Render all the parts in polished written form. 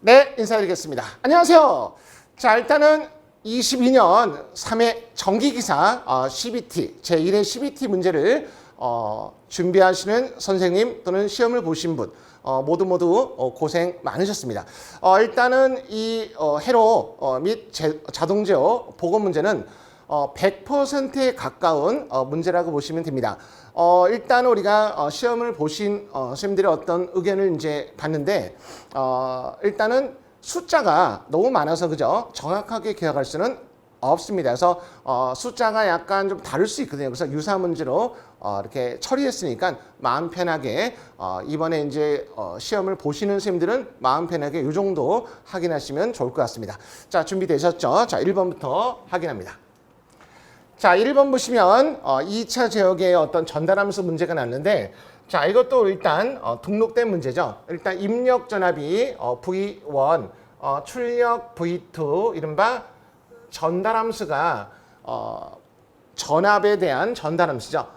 네, 인사드리겠습니다. 안녕하세요. 자, 일단은 22년 3회 정기기사 CBT, 제1회 CBT 문제를 준비하시는 선생님 또는 시험을 보신 분 모두 고생 많으셨습니다. 일단은 이 회로 및 자동제어 보고 문제는 100%에 가까운 문제라고 보시면 됩니다. 일단 우리가 시험을 보신 선생님들의 어떤 의견을 이제 봤는데 일단은 숫자가 너무 많아서 그죠? 정확하게 기억할 수는 없습니다. 그래서 숫자가 약간 좀 다를 수 있거든요. 그래서 유사 문제로 이렇게 처리했으니까 마음 편하게 이번에 이제 시험을 보시는 선생님들은 마음 편하게 이 정도 확인하시면 좋을 것 같습니다. 자, 준비되셨죠? 자, 1번부터 확인합니다. 자, 1번 보시면 2차 제역의 어떤 전달함수 문제가 났는데, 자, 이것도 일단 등록된 문제죠. 일단 입력 전압이 V1, 출력 V2, 이른바 전달함수가 전압에 대한 전달함수죠.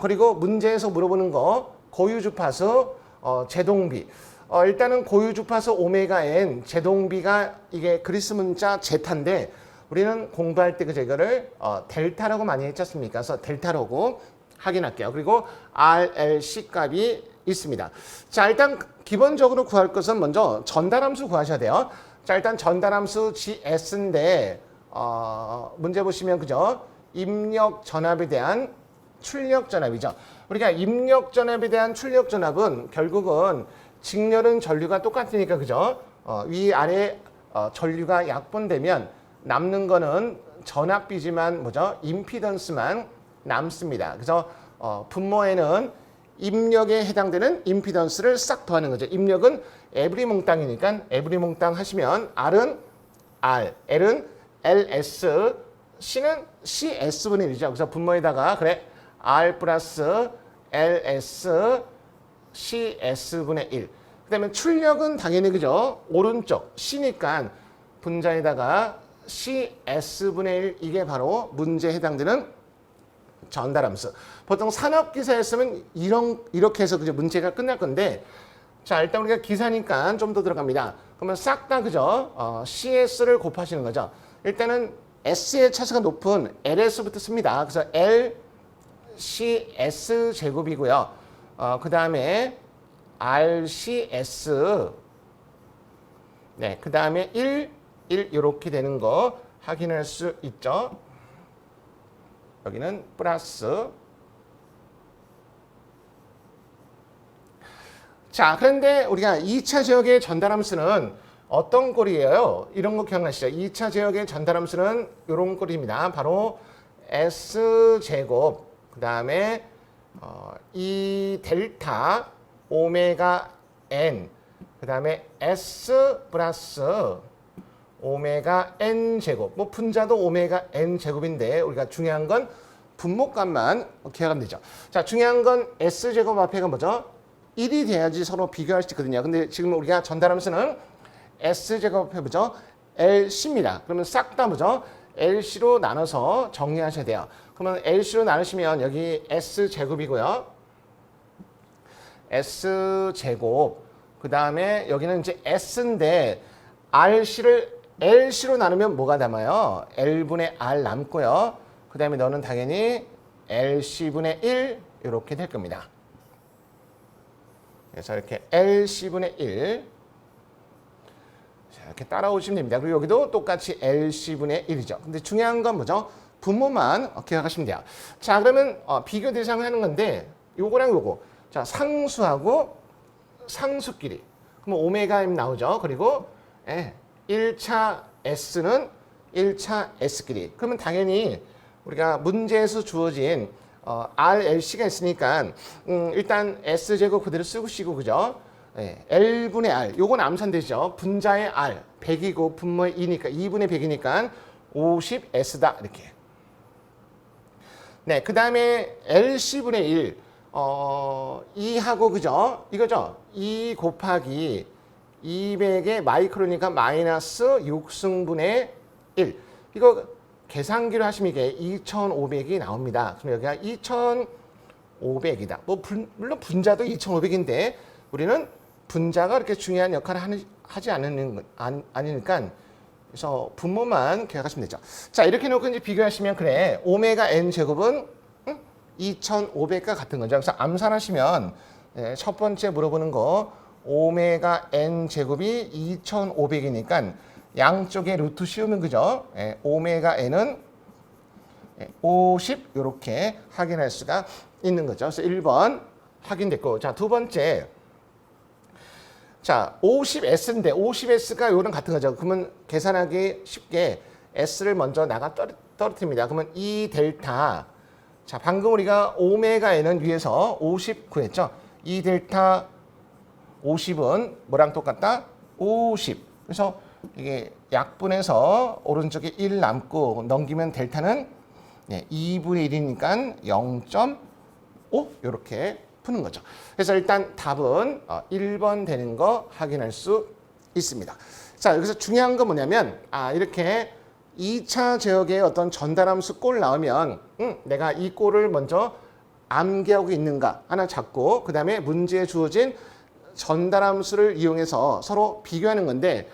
그리고 문제에서 물어보는 거 고유 주파수 제동비. 일단은 고유 주파수 오메가 n 제동비가 이게 그리스 문자 제타인데 우리는 공부할 때 그저 이거를 델타라고 많이 했지 않습니까? 그래서 델타라고 확인할게요. 그리고 RLC 값이 있습니다. 자, 일단 기본적으로 구할 것은 먼저 전달함수 구하셔야 돼요. 자, 일단 전달함수 GS인데 문제 보시면 그죠? 입력 전압에 대한 출력 전압이죠. 우리가 입력 전압에 대한 출력 전압은 결국은 직렬은 전류가 똑같으니까 그죠? 위아래 전류가 약분되면 남는 거는 전압비지만 뭐죠? 임피던스만 남습니다. 그래서 분모에는 입력에 해당되는 임피던스를 싹 더하는 거죠. 입력은 에브리 몽땅이니까 에브리 몽땅 하시면 R은 R, L은 LS, C는 CS분의 1이죠. 그래서 분모에다가 그래 R 플러스 LS CS분의 1. 그 다음에 출력은 당연히 그죠? 오른쪽 C니까 분자에다가 CS분의 1 이게 바로 문제에 해당되는 전달함수. 보통 산업기사였으면 이렇게 해서 그죠? 문제가 끝날 건데 자, 일단 우리가 기사니까 좀 더 들어갑니다. 그러면 싹 다 그죠? CS를 곱하시는 거죠. 일단은 S의 차수가 높은 LS부터 씁니다. 그래서 L CS 제곱이고요. 그 다음에 RCS 네, 그 다음에 1 이렇게 되는 거 확인할 수 있죠. 여기는 플러스. 자, 그런데 우리가 2차 제역의 전달함수는 어떤 꼴이에요? 이런 거 기억나시죠? 2차 제역의 전달함수는 이런 꼴입니다. 바로 S제곱, 그 다음에 이 델타 오메가 N, 그 다음에 S 플러스 오메가 n 제곱, 뭐 분자도 오메가 n 제곱인데 우리가 중요한 건 분모값만 기억하면 되죠. 자, 중요한 건 s 제곱 앞에가 뭐죠? 1이 돼야지 서로 비교할 수 있거든요. 근데 지금 우리가 전달함수는 s 제곱 앞에 뭐죠? LC입니다. 그러면 싹 다 뭐죠? LC로 나눠서 정리하셔야 돼요. 그러면 LC로 나누시면 여기 s 제곱이고요. s 제곱. 그 다음에 여기는 이제 s인데 RC를 LC로 나누면 뭐가 남아요? L분의 R 남고요. 그 다음에 너는 당연히 LC분의 1 이렇게 될 겁니다. 그래서 이렇게 LC분의 1 자, 이렇게 따라오시면 됩니다. 그리고 여기도 똑같이 LC분의 1이죠. 근데 중요한 건 뭐죠? 분모만 기억하시면 돼요. 자, 그러면 비교 대상을 하는 건데 요거랑 요거. 자, 상수하고 상수끼리. 그럼 오메가 M 나오죠. 그리고 1차 S는 1차 S끼리. 그러면 당연히 우리가 문제에서 주어진 RLC가 있으니까 일단 S제곱 그대로 쓰시고 그죠? L분의 R. 요건 암산되죠. 분자의 R 100이고 분모의 2니까 2분의 100이니까 50S다. 이렇게. 네, 그 다음에 LC분의 1. 2하고 그죠? 이거죠? 2 곱하기 200의 마이크로니까 마이너스 6승분의 1. 이거 계산기로 하시면 이게 2500이 나옵니다. 그럼 여기가 2500이다. 뭐 물론 분자도 2500인데 우리는 분자가 그렇게 중요한 역할을 하지 않으니까 그래서 분모만 기억하시면 되죠. 자, 이렇게 놓고 이제 비교하시면 그래. 오메가 n 제곱은 2,500과 같은 거죠. 그래서 암산하시면 첫 번째 물어보는 거 오메가 n 제곱이 2,500이니까 양쪽에 루트 씌우면 그죠? 오메가 n은 50 이렇게 확인할 수가 있는 거죠. 그래서 1번 확인됐고, 자, 두 번째. 자, 50S인데 50S가 요랑 같은 거죠. 그러면 계산하기 쉽게 S를 먼저 나가 떨어뜨립니다. 그러면 이 델타, 자, 방금 우리가 오메가 n은 위에서 50 구했죠. 이 델타 50은 뭐랑 똑같다? 50. 그래서 이게 약분해서 오른쪽에 1 남고 넘기면 델타는 2분의 1이니까 0.5 이렇게 푸는 거죠. 그래서 일단 답은 1번 되는 거 확인할 수 있습니다. 자, 여기서 중요한 건 뭐냐면 이렇게 2차 제역에 어떤 전달함수 꼴 나오면 내가 이 꼴을 먼저 암기하고 있는가 하나 잡고 그 다음에 문제에 주어진 전달함수를 이용해서 서로 비교하는 건데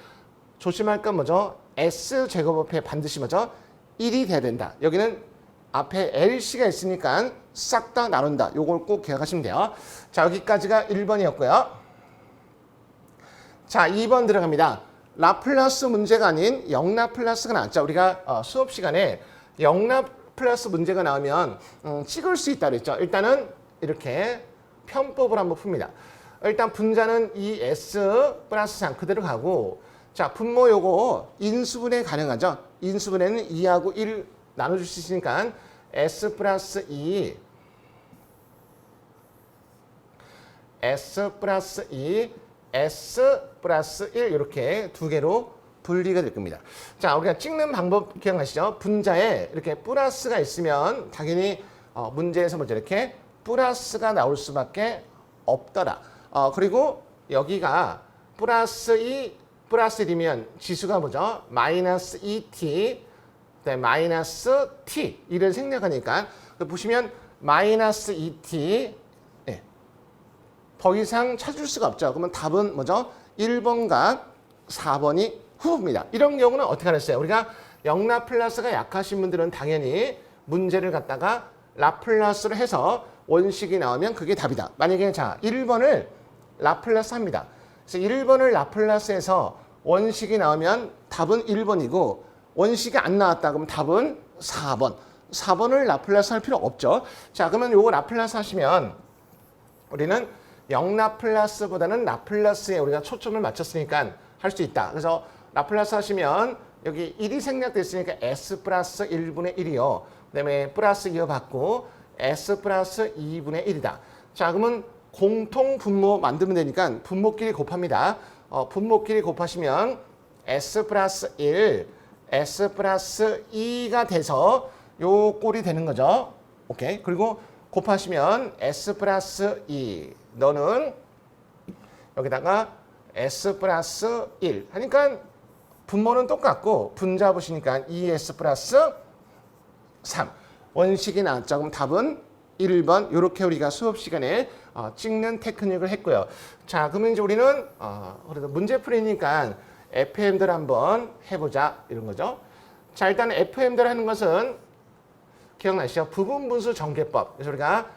조심할 건 뭐죠? S제곱 앞에 반드시 뭐죠? 1이 돼야 된다. 여기는 앞에 LC가 있으니까 싹 다 나눈다. 요걸 꼭 기억하시면 돼요. 자, 여기까지가 1번이었고요. 자, 2번 들어갑니다. 라플라스 문제가 아닌 영라플라스가 나왔죠. 우리가 수업 시간에 영라플라스 문제가 나오면 찍을 수 있다 그랬죠. 일단은 이렇게 편법을 한번 풉니다. 일단 분자는 2S 플러스 3 그대로 가고, 자, 분모 요거 인수분해 가능하죠. 인수분해는 2하고 1 나눠줄 수 있으니까 S 플러스 2 S 플러스 2 S 플러스 1 이렇게 두 개로 분리가 될 겁니다. 자, 우리가 찍는 방법 기억나시죠? 분자에 이렇게 플러스가 있으면 당연히 문제에서 먼저 이렇게 플러스가 나올 수밖에 없더라. 그리고 여기가 플러스 2 플러스 1이면 지수가 뭐죠? 마이너스 2t 마이너스 t 이를 생략하니까 보시면 마이너스 2t 더 이상 찾을 수가 없죠. 그러면 답은 뭐죠? 1번과 4번이 후보입니다. 이런 경우는 어떻게 하겠어요? 우리가 영라플라스가 약하신 분들은 당연히 문제를 갖다가 라플라스를 해서 원식이 나오면 그게 답이다. 만약에 자 1번을 라플라스 합니다. 그래서 1번을 라플라스해서 원식이 나오면 답은 1번이고 원식이 안 나왔다 그러면 답은 4번. 4번을 라플라스 할 필요 없죠. 자, 그러면 요거 라플라스 하시면 우리는 영라플라스보다는 라플라스에 우리가 초점을 맞췄으니까 할 수 있다. 그래서 라플라스 하시면 여기 1이 생략됐으니까 S 플러스 1분의 1이요. 그 다음에 플러스 이어받고 S 플러스 2분의 1이다. 자, 그러면 공통 분모 만들면 되니까 분모끼리 곱합니다. 분모끼리 곱하시면 S 플러스 1, S 플러스 2가 돼서 요 꼴이 되는 거죠. 오케이. 그리고 곱하시면 S 플러스 2 너는 여기다가 S 플러스 1 하니까 분모는 똑같고 분자 보시니까 2S 플러스 3 원식이 나왔죠. 그럼 답은 1번 이렇게 우리가 수업 시간에 찍는 테크닉을 했고요. 자, 그러면 이제 우리는 그래도 문제 풀이니까 FM들 한번 해보자 이런 거죠. 자, 일단 FM들 하는 것은 기억나시죠? 부분분수 전개법. 그래서 우리가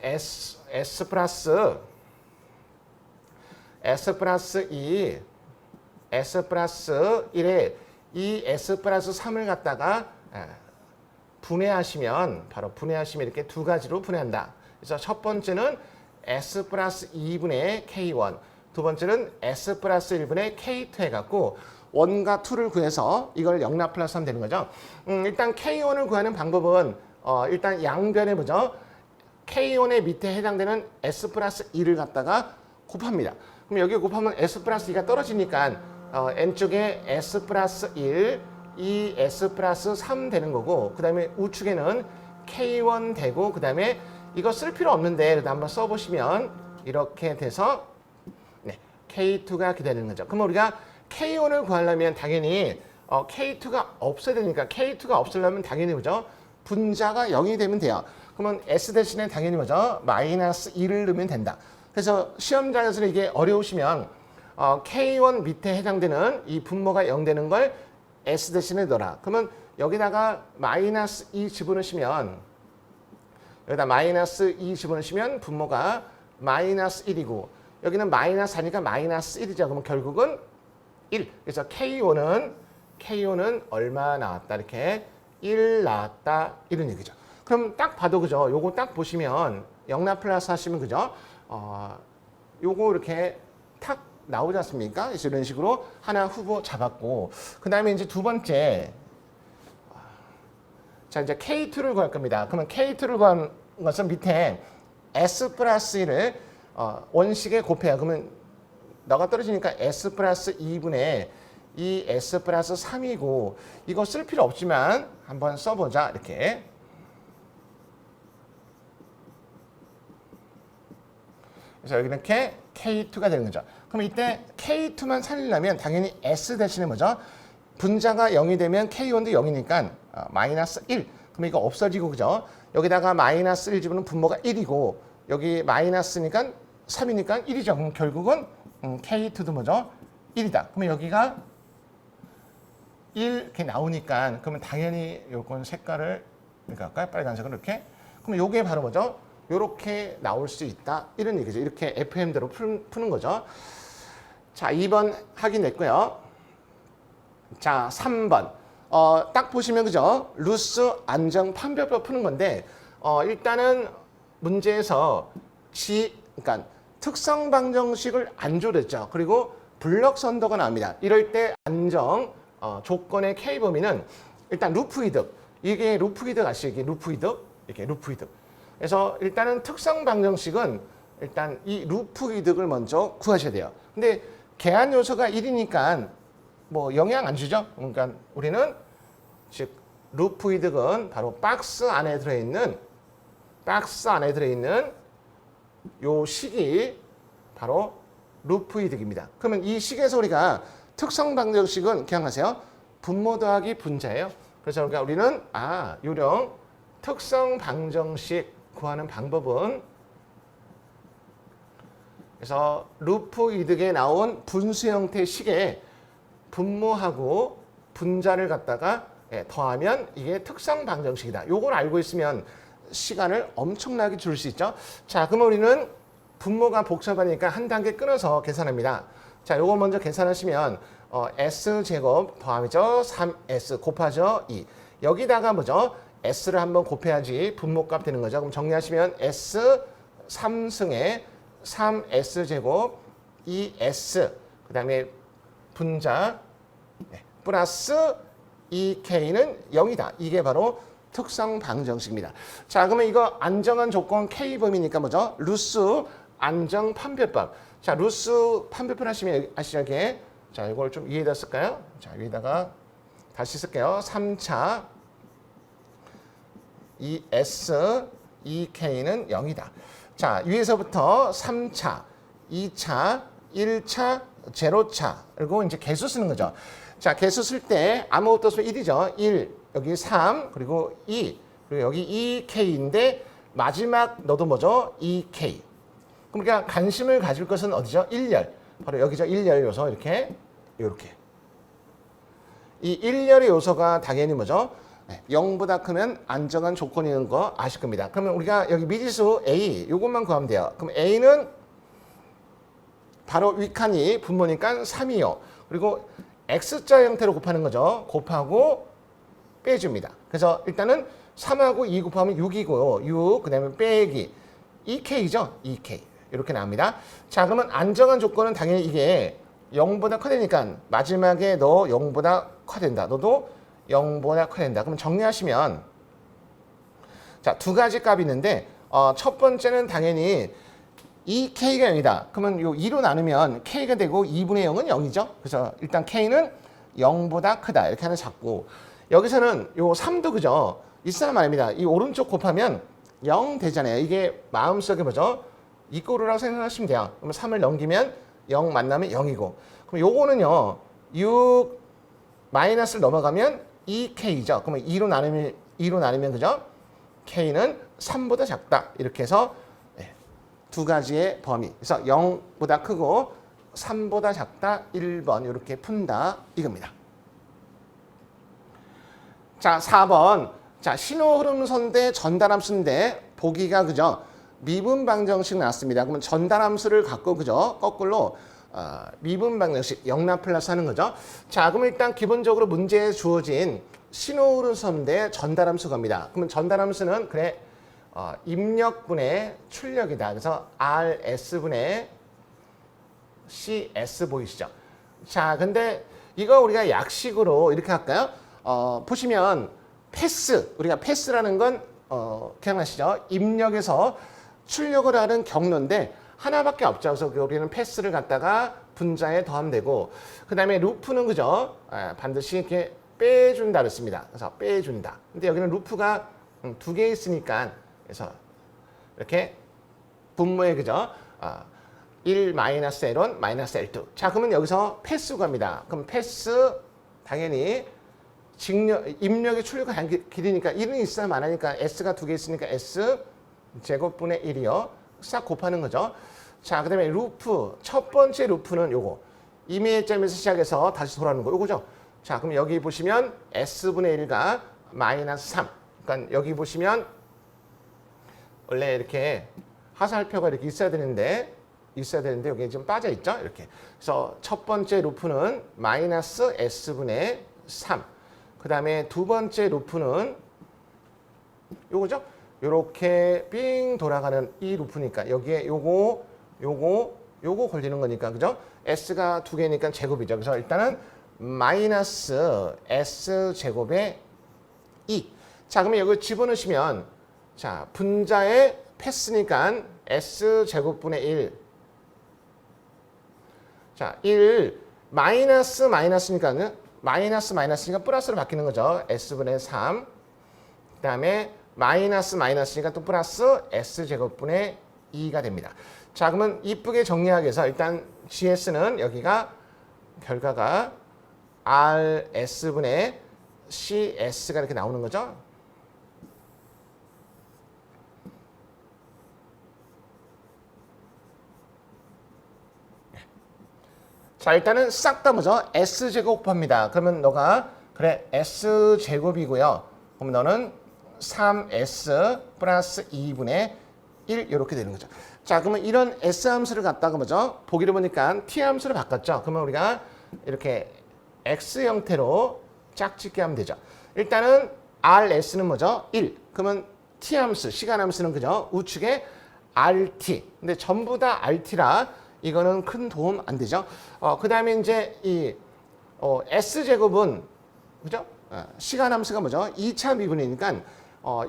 S 플러스 2 S 플러스 1에 이 S 플러스 3을 갖다가 분해하시면 바로 분해하시면 이렇게 두 가지로 분해한다. 그래서 첫 번째는 S 플러스 2분의 K1 두 번째는 S 플러스 1분의 K2 해갖고 1과 2를 구해서 이걸 영라플라스 하면 되는 거죠. 일단 K1을 구하는 방법은 일단 양변에 보죠. K1의 밑에 해당되는 S 플러스 2를 갖다가 곱합니다. 그럼 여기 곱하면 S 플러스 2가 떨어지니까 N쪽에 S 플러스 1, 이 S 플러스 3 되는 거고 그 다음에 우측에는 K1 되고 그 다음에 이거 쓸 필요 없는데 그래도 한번 써보시면 이렇게 돼서 K2가 이렇게 되는 거죠. 그럼 우리가 K1을 구하려면 당연히 K2가 없어야 되니까 K2가 없으려면 당연히 뭐죠? 분자가 0이 되면 돼요. 그러면 S 대신에 당연히 뭐죠? 마이너스 2를 넣으면 된다. 그래서 시험장에서는 이게 어려우시면 K1 밑에 해당되는 이 분모가 0 되는 걸 S 대신에 넣어라. 그러면 여기다가 마이너스 2 집어넣으시면 여기다 마이너스 2 집어넣으시면 분모가 마이너스 1이고 여기는 마이너스 하니까 마이너스 1이죠. 그러면 결국은 1. 그래서 K1은 얼마 나왔다. 이렇게 1 나왔다. 이런 얘기죠. 그럼 딱 봐도 그죠. 요거 딱 보시면 영락 플러스 하시면 그죠. 요거 이렇게 탁 나오지 않습니까? 그래서 이런 식으로 하나 후보 잡았고 그 다음에 이제 두 번째 자 이제 K2를 구할 겁니다. 그러면 K2를 구한 것은 밑에 S 플러스 1을 원식에 곱해요. 그러면 너가 떨어지니까 S 플러스 2분의 이 S 플러스 3이고 이거 쓸 필요 없지만 한번 써보자. 이렇게 그래서 여기 이렇게 K2가 되는 거죠. 그럼 이때 K2만 살리려면 당연히 S 대신에 뭐죠? 분자가 0이 되면 K1도 0이니까 마이너스 1. 그럼 이거 없어지고 그죠? 여기다가 마이너스 1 집으면 분모가 1이고 여기 마이너스니까 3이니까 1이죠. 그럼 결국은 K2도 뭐죠? 1이다. 그러면 여기가 1 이렇게 나오니까 그러면 당연히 요건 색깔을 이렇게 할까요? 빨간색으로 이렇게. 그럼 요게 바로 뭐죠? 요렇게 나올 수 있다. 이런 얘기죠. 이렇게 FM대로 푸는 거죠. 자, 2번 확인됐고요. 자, 3번. 딱 보시면 그죠? 루스 안정 판별법 푸는 건데 일단은 문제에서 그러니까 특성 방정식을 안 줘랬죠. 그리고 블럭 선도가 나옵니다. 이럴 때 안정 조건의 K 범위는 일단 루프 이득. 이게 루프 이득 아시죠? 이게 루프 이득. 이렇게 루프 이득. 그래서 일단은 특성 방정식은 일단 이 루프 이득을 먼저 구하셔야 돼요. 근데 계한 요소가 1이니까 뭐 영향 안 주죠. 그러니까 우리는 즉 루프 이득은 바로 박스 안에 들어있는 요 식이 바로 루프 이득입니다. 그러면 이 식에서 우리가 특성 방정식은 기억하세요. 분모 더하기 분자예요. 그래서 그러니까 우리는 요령 특성 방정식 구하는 방법은 그래서 루프 이득에 나온 분수 형태 식에 분모하고 분자를 갖다가 더하면 이게 특성 방정식이다. 요걸 알고 있으면 시간을 엄청나게 줄 수 있죠. 자, 그럼 우리는 분모가 복잡하니까 한 단계 끊어서 계산합니다. 자, 요거 먼저 계산하시면 S제곱 더하죠. 3S 곱하죠. 2. 여기다가 뭐죠? S를 한번 곱해야지 분모값 되는 거죠. 그럼 정리하시면 S 3승에 3S제곱 2S 그 다음에 분자 플러스 2K는 0이다. 이게 바로 특성 방정식입니다. 자, 그러면 이거 안정한 조건 K 범위니까 뭐죠? 루스 안정 판별법. 자, 루스 판별법 하시면 아시죠? 이게 자, 이걸 좀 위에다 쓸까요? 자, 위에다가 다시 쓸게요. 3차 2S 2K는 0이다. 자, 위에서부터 3차, 2차, 1차, 제로차 그리고 이제 개수 쓰는 거죠. 자, 개수 쓸 때 아무것도 없으면 1이죠. 1, 여기 3, 그리고 2, 그리고 여기 2K인데 마지막 너도 뭐죠? 2K. 그러니까 관심을 가질 것은 어디죠? 1열. 바로 여기죠. 1열 요소 이렇게. 이 1열의 요소가 당연히 뭐죠? 0보다 크면 안정한 조건이 있는 거 아실 겁니다. 그러면 우리가 여기 미지수 A 요것만 구하면 돼요. 그럼 A는 바로 윗칸이 분모니까 3이요. 그리고 X자 형태로 곱하는 거죠. 곱하고 빼줍니다. 그래서 일단은 3하고 2 곱하면 6이고요. 6, 그 다음에 빼기 2K죠. 2K. 이렇게 나옵니다. 자, 그러면 안정한 조건은 당연히 이게 0보다 커되니까 마지막에 너 0보다 커된다. 너도 0보다 커된다. 그럼 정리하시면 자, 두 가지 값이 있는데 첫 번째는 당연히 2K가 0이다. 그러면 요 2로 나누면 K가 되고 2분의 0은 0이죠. 그래서 일단 K는 0보다 크다. 이렇게 하나 잡고 여기서는 요 3도 그죠. 있어야 말입니다. 이 오른쪽 곱하면 0 되잖아요. 이게 마음속에 뭐죠? 이꼬르라고 생각하시면 돼요. 그러면 3을 넘기면 0 만나면 0이고. 그럼 요거는요. 6 마이너스를 넘어가면 2K죠. 그러면 2로 나누면 그죠? K는 3보다 작다. 이렇게 해서 두 가지의 범위. 그래서 0보다 크고 3보다 작다 1번 이렇게 푼다 이겁니다. 자, 4번. 자, 신호흐름선 대 전달함수인데 보기가 그죠? 미분방정식 나왔습니다. 그러면 전달함수를 갖고 그죠? 거꾸로 미분방정식 영락 플러스 하는 거죠. 자, 그럼 일단 기본적으로 문제에 주어진 신호흐름선 대 전달함수 갑니다. 그러면 전달함수는 그래 입력분의 출력이다. 그래서 RS분의 CS 보이시죠? 자, 근데 이거 우리가 약식으로 이렇게 할까요? 보시면 패스, 우리가 패스라는 건 기억나시죠? 입력에서 출력을 하는 경로인데 하나밖에 없죠. 그래서 우리는 패스를 갖다가 분자에 더하면 되고, 그 다음에 루프는 그죠? 반드시 이렇게 빼준다 그랬습니다. 그래서 빼준다. 근데 여기는 루프가 두 개 있으니까 그래서 이렇게 분모에 그죠? 1 마이너스 L1 마이너스 L2. 자, 그러면 여기서 패스 구합니다. 그럼 패스 당연히 입력의 출력의 길이니까 1은 있어야 많으니까 S가 두 개 있으니까 S 제곱분의 1이요. 싹 곱하는 거죠. 자, 그 다음에 루프. 첫 번째 루프는 요거. 임의점에서 시작해서 다시 돌아오는 거. 요거죠. 자, 그럼 여기 보시면 S분의 1가 마이너스 3. 그러니까 여기 보시면 원래 이렇게 하살표가 이렇게 있어야 되는데 여기 지금 빠져 있죠. 이렇게. 그래서 첫 번째 루프는 마이너스 S분의 3. 그 다음에 두 번째 루프는 요거죠. 요렇게 삥 돌아가는 이 루프니까 여기에 요거 걸리는 거니까 그죠? S가 두 개니까 제곱이죠. 그래서 일단은 마이너스 S 제곱의 2. 자, 그러면 여기 집어넣으시면 자, 분자의 패스니까 S 제곱분의 1. 자, 1 마이너스니까 마이너스니까 플러스로 바뀌는 거죠. S분의 3. 그 다음에 마이너스니까 또 플러스 S제곱분의 2가 됩니다. 자, 그러면 이쁘게 정리하기 위해서 일단 GS는 여기가 결과가 RS분의 CS가 이렇게 나오는 거죠. 자, 일단은 싹 다 뭐죠? S제곱 곱합니다. 그러면 너가 그래 S제곱이고요. 그럼 너는 3S 플러스 2분의 1 이렇게 되는 거죠. 자, 그러면 이런 S 함수를 갖다가 뭐죠? 보기를 보니까 T 함수를 바꿨죠. 그러면 우리가 이렇게 X 형태로 짝짓게 하면 되죠. 일단은 RS는 뭐죠? 1. 그러면 T 함수, 시간 함수는 그죠? 우측에 RT. 근데 전부 다 RT라 이거는 큰 도움 안 되죠. 그 다음에 이제 이 S제곱은 그죠? 시간 함수가 뭐죠? 2차 미분이니까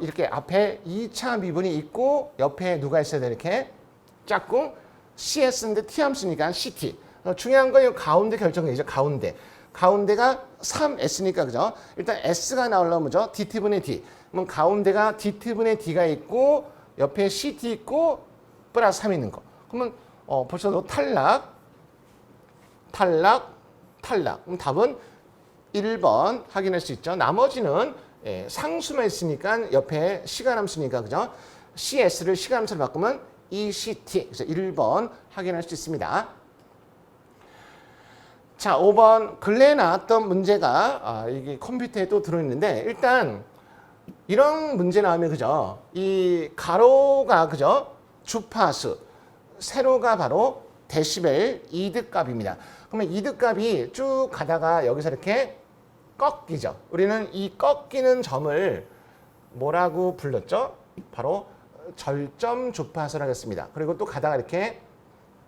이렇게 앞에 2차 미분이 있고 옆에 누가 있어야 돼? 이렇게 짝꿍 CS인데 T 함수니까 CT. 중요한 건 이 가운데 결정이죠. 가운데가 3S니까 그죠? 일단 S가 나오려면 뭐죠? DT분의 D. 그럼 가운데가 DT분의 D가 있고 옆에 CT 있고 플러스 3 있는 거. 그러면 벌써 너 탈락. 그럼 답은 1번 확인할 수 있죠. 나머지는 상수만 있으니까 옆에 시간함수니까 그죠? CS를 시간함수로 바꾸면 ECT. 그래서 1번 확인할 수 있습니다. 자, 5번 근래에 나왔던 문제가 이게 컴퓨터에 또 들어있는데 일단 이런 문제 나오면 그죠? 이 가로가 그죠? 주파수, 세로가 바로 데시벨 이득값입니다. 그러면 이득값이 쭉 가다가 여기서 이렇게 꺾이죠. 우리는 이 꺾이는 점을 뭐라고 불렀죠? 바로 절점 주파수라고 했습니다. 그리고 또 가다가 이렇게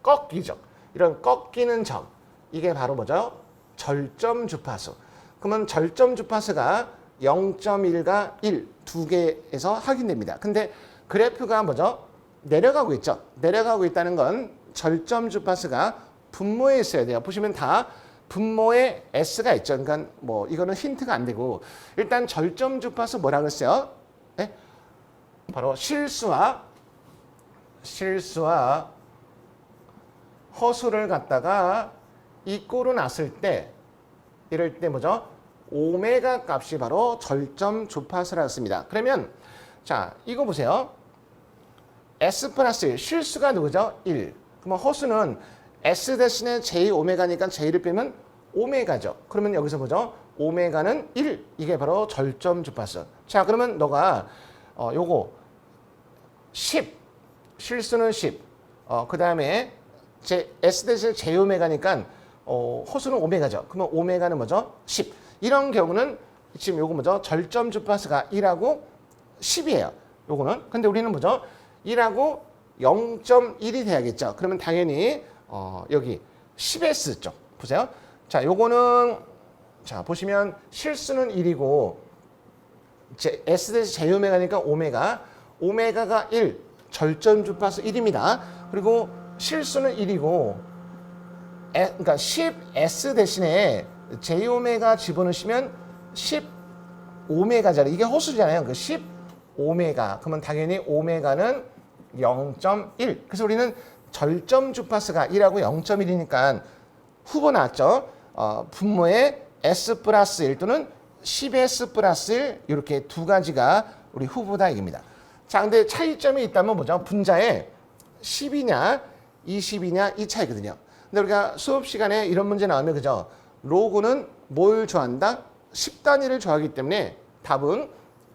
꺾이죠. 이런 꺾이는 점. 이게 바로 뭐죠? 절점 주파수. 그러면 절점 주파수가 0.1과 1, 두 개에서 확인됩니다. 근데 그래프가 뭐죠? 내려가고 있죠. 내려가고 있다는 건 절점 주파수가 분모에 있어야 돼요. 보시면 다 분모에 S가 있죠. 그러니까 뭐 이거는 힌트가 안 되고 일단 절점 주파수 뭐라고 했어요? 네? 바로 실수와 허수를 갖다가 이꼬로 놨을 때 이럴 때 뭐죠? 오메가 값이 바로 절점 주파수라고 했습니다. 그러면 자, 이거 보세요. S 플러스 1, 실수가 누구죠? 1. 그러면 허수는 S 대신에 J 오메가니까 J를 빼면 오메가죠. 그러면 여기서 보죠. 오메가는 1. 이게 바로 절점 주파수. 자, 그러면 너가 요거 10. 실수는 10. 그 다음에 S 대신에 J 오메가니까 허수는 오메가죠. 그러면 오메가는 뭐죠? 10. 이런 경우는 지금 요거 뭐죠? 절점 주파수가 1하고 10이에요. 요거는. 근데 우리는 뭐죠? 1하고 0.1이 돼야겠죠. 그러면 당연히 여기 10S 쪽 보세요. 자, 요거는 자, 보시면 실수는 1이고 S 대신 J 오메가니까 오메가가 1, 절점 주파수 1입니다. 그리고 실수는 1이고 그러니까 10S 대신에 J 오메가 집어넣으시면 10 오메가잖아요. 이게 호수잖아요. 그 10 오메가. 그러면 당연히 오메가는 0.1. 그래서 우리는 절점 주파수가 1하고 0.1이니까 후보 나왔죠. 분모에 S 플러스 1 또는 10S 플러스 1 이렇게 두 가지가 우리 후보다 얘기입니다. 자, 근데 차이점이 있다면 뭐죠? 분자에 10이냐 20이냐 이 차이거든요. 근데 우리가 수업 시간에 이런 문제 나오면 그죠? 로그는 뭘 좋아한다? 10단위를 좋아하기 때문에 답은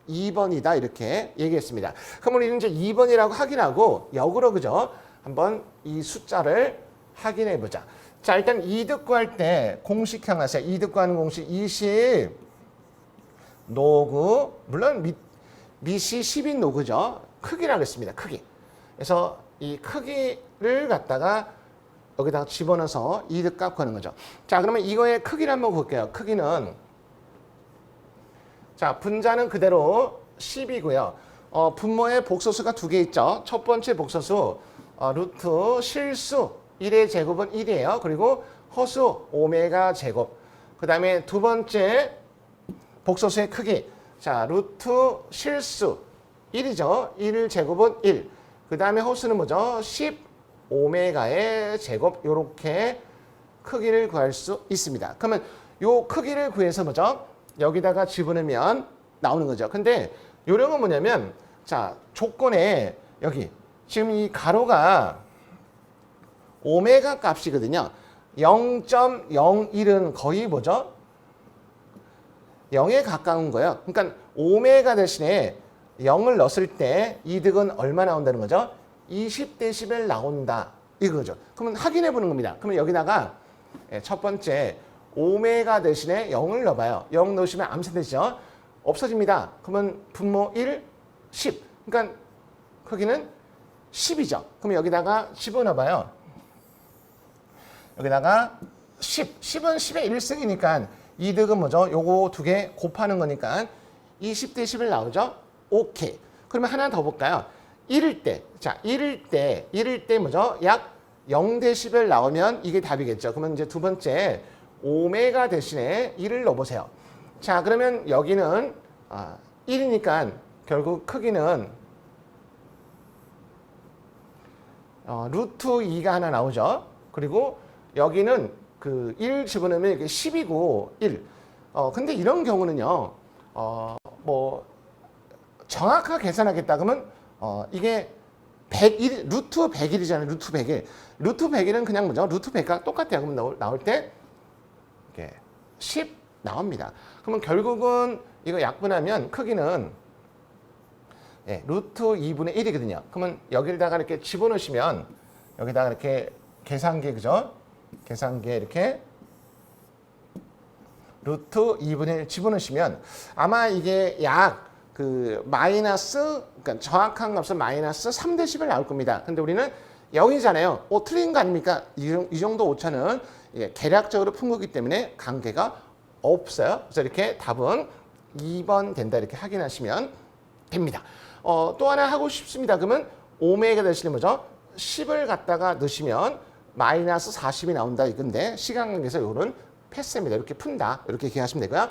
2번이다 이렇게 얘기했습니다. 그럼 우리는 이제 2번이라고 확인하고 역으로 그죠? 한번 이 숫자를 확인해 보자. 자, 일단 이득 구할 때 공식 기억나세요? 이득 구하는 공식 20 노그 물론 밑이 10인 노그죠. 크기라고 했습니다. 크기. 그래서 이 크기를 갖다가 여기다가 집어넣어서 이득 값 구하는 거죠. 자, 그러면 이거의 크기를 한번 볼게요. 크기는 자, 분자는 그대로 10이고요. 분모에 복소수가 두 개 있죠. 첫 번째 복소수 루트 실수 1의 제곱은 1이에요. 그리고 허수 오메가 제곱. 그 다음에 두 번째 복소수의 크기. 자, 루트 실수 1이죠. 1 제곱은 1. 그 다음에 허수는 뭐죠? 10 오메가의 제곱. 요렇게 크기를 구할 수 있습니다. 그러면 요 크기를 구해서 뭐죠? 여기다가 집어넣으면 나오는 거죠. 근데 요령은 뭐냐면 자, 조건에 여기 지금 이 가로가 오메가 값이거든요. 0.01은 거의 뭐죠? 0에 가까운 거예요. 그러니까 오메가 대신에 0을 넣었을 때 이득은 얼마 나온다는 거죠? 20dB 나온다. 이거죠. 그러면 확인해 보는 겁니다. 그러면 여기다가 첫 번째 오메가 대신에 0을 넣어봐요. 0 넣으시면 암산되죠? 없어집니다. 그러면 분모 1, 10. 그러니까 크기는 10이죠. 그럼 여기다가 집어넣어봐요. 여기다가 10. 10은 10의 1승이니까 이득은 뭐죠? 요거 두 개 곱하는 거니까 20dB 나오죠? 오케이. 그러면 하나 더 볼까요? 1일 때. 자, 1일 때 뭐죠? 약 0dB 나오면 이게 답이겠죠. 그러면 이제 두 번째 오메가 대신에 1을 넣어보세요. 자, 그러면 여기는 1이니까 결국 크기는 루트 2가 하나 나오죠. 그리고 여기는 그 1 집어넣으면 이게 10이고 1. 근데 이런 경우는요. 뭐 정확하게 계산하겠다 그러면 이게 101, 루트 101이잖아요. 루트 101. 루트 101은 그냥 뭐죠? 루트 100과 똑같아요. 그러면 나올 때 이렇게 10 나옵니다. 그러면 결국은 이거 약분하면 크기는 루트 2분의 1이거든요. 그러면 여기다가 이렇게 집어넣으시면 여기다가 이렇게 계산기 그죠? 계산기에 이렇게 루트 2분의 1 집어넣으시면 아마 이게 약 그 마이너스 그러니까 정확한 값은 마이너스 3dB 나올 겁니다. 근데 우리는 0이잖아요. 틀린 거 아닙니까? 이 정도 오차는 계략적으로 푼 거기 때문에 관계가 없어요. 그래서 이렇게 답은 2번 된다 이렇게 확인하시면 됩니다. 또 하나 하고 싶습니다. 그러면 오메가 대신에 뭐죠? 10을 갖다가 넣으시면 마이너스 40이 나온다 이건데 시간 관계에서 요거는 패스입니다. 이렇게 푼다. 이렇게 기억하시면 되고요.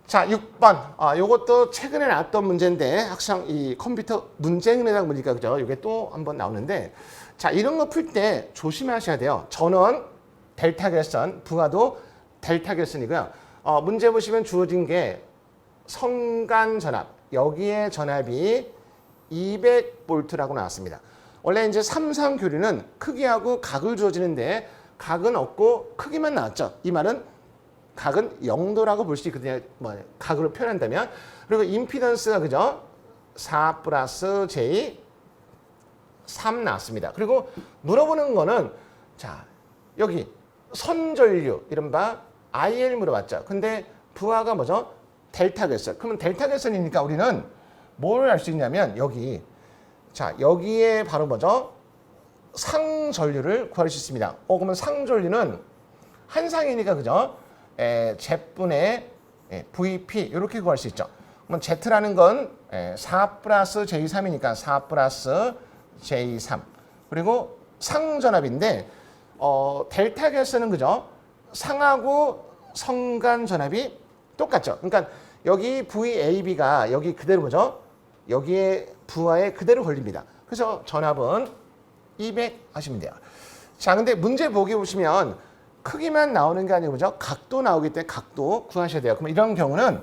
자, 6번. 요것도 최근에 나왔던 문제인데 항상 이 컴퓨터 문제은행학 문제가 그죠? 이게 또 한번 나오는데 자, 이런 거 풀 때 조심하셔야 돼요. 전원 델타 결선, 부하도 델타 결선이고요. 문제 보시면 주어진 게 성간 전압. 여기에 전압이 200V라고 나왔습니다. 원래 이제 3, 교류는 크기하고 각을 주어지는데 각은 없고 크기만 나왔죠. 이 말은 각은 0도라고 볼 수 있거든요. 뭐 각으로 표현한다면. 그리고 임피던스가 그죠? 4 플러스 J 3 나왔습니다. 그리고 물어보는 거는 자 여기 선전류 이른바 IL 물어봤죠. 근데 부하가 뭐죠? 델타 결선. 그러면 델타 결선이니까 우리는 뭘 알 수 있냐면 여기 자 여기에 바로 뭐죠? 상전류를 구할 수 있습니다. 그러면 상전류는 한 상이니까 그죠? Z분의 VP 이렇게 구할 수 있죠. 그러면 Z라는 건 4 플러스 J3이니까 4 플러스 J3 그리고 상전압인데 델타 결선은 그죠? 상하고 성간 전압이 똑같죠. 그러니까 여기 VAB가 여기 그대로 뭐죠? 여기에 부하에 그대로 걸립니다. 그래서 전압은 200 하시면 돼요. 자, 근데 문제 보기 보시면 크기만 나오는 게 아니고 뭐죠? 각도 나오기 때문에 각도 구하셔야 돼요. 그럼 이런 경우는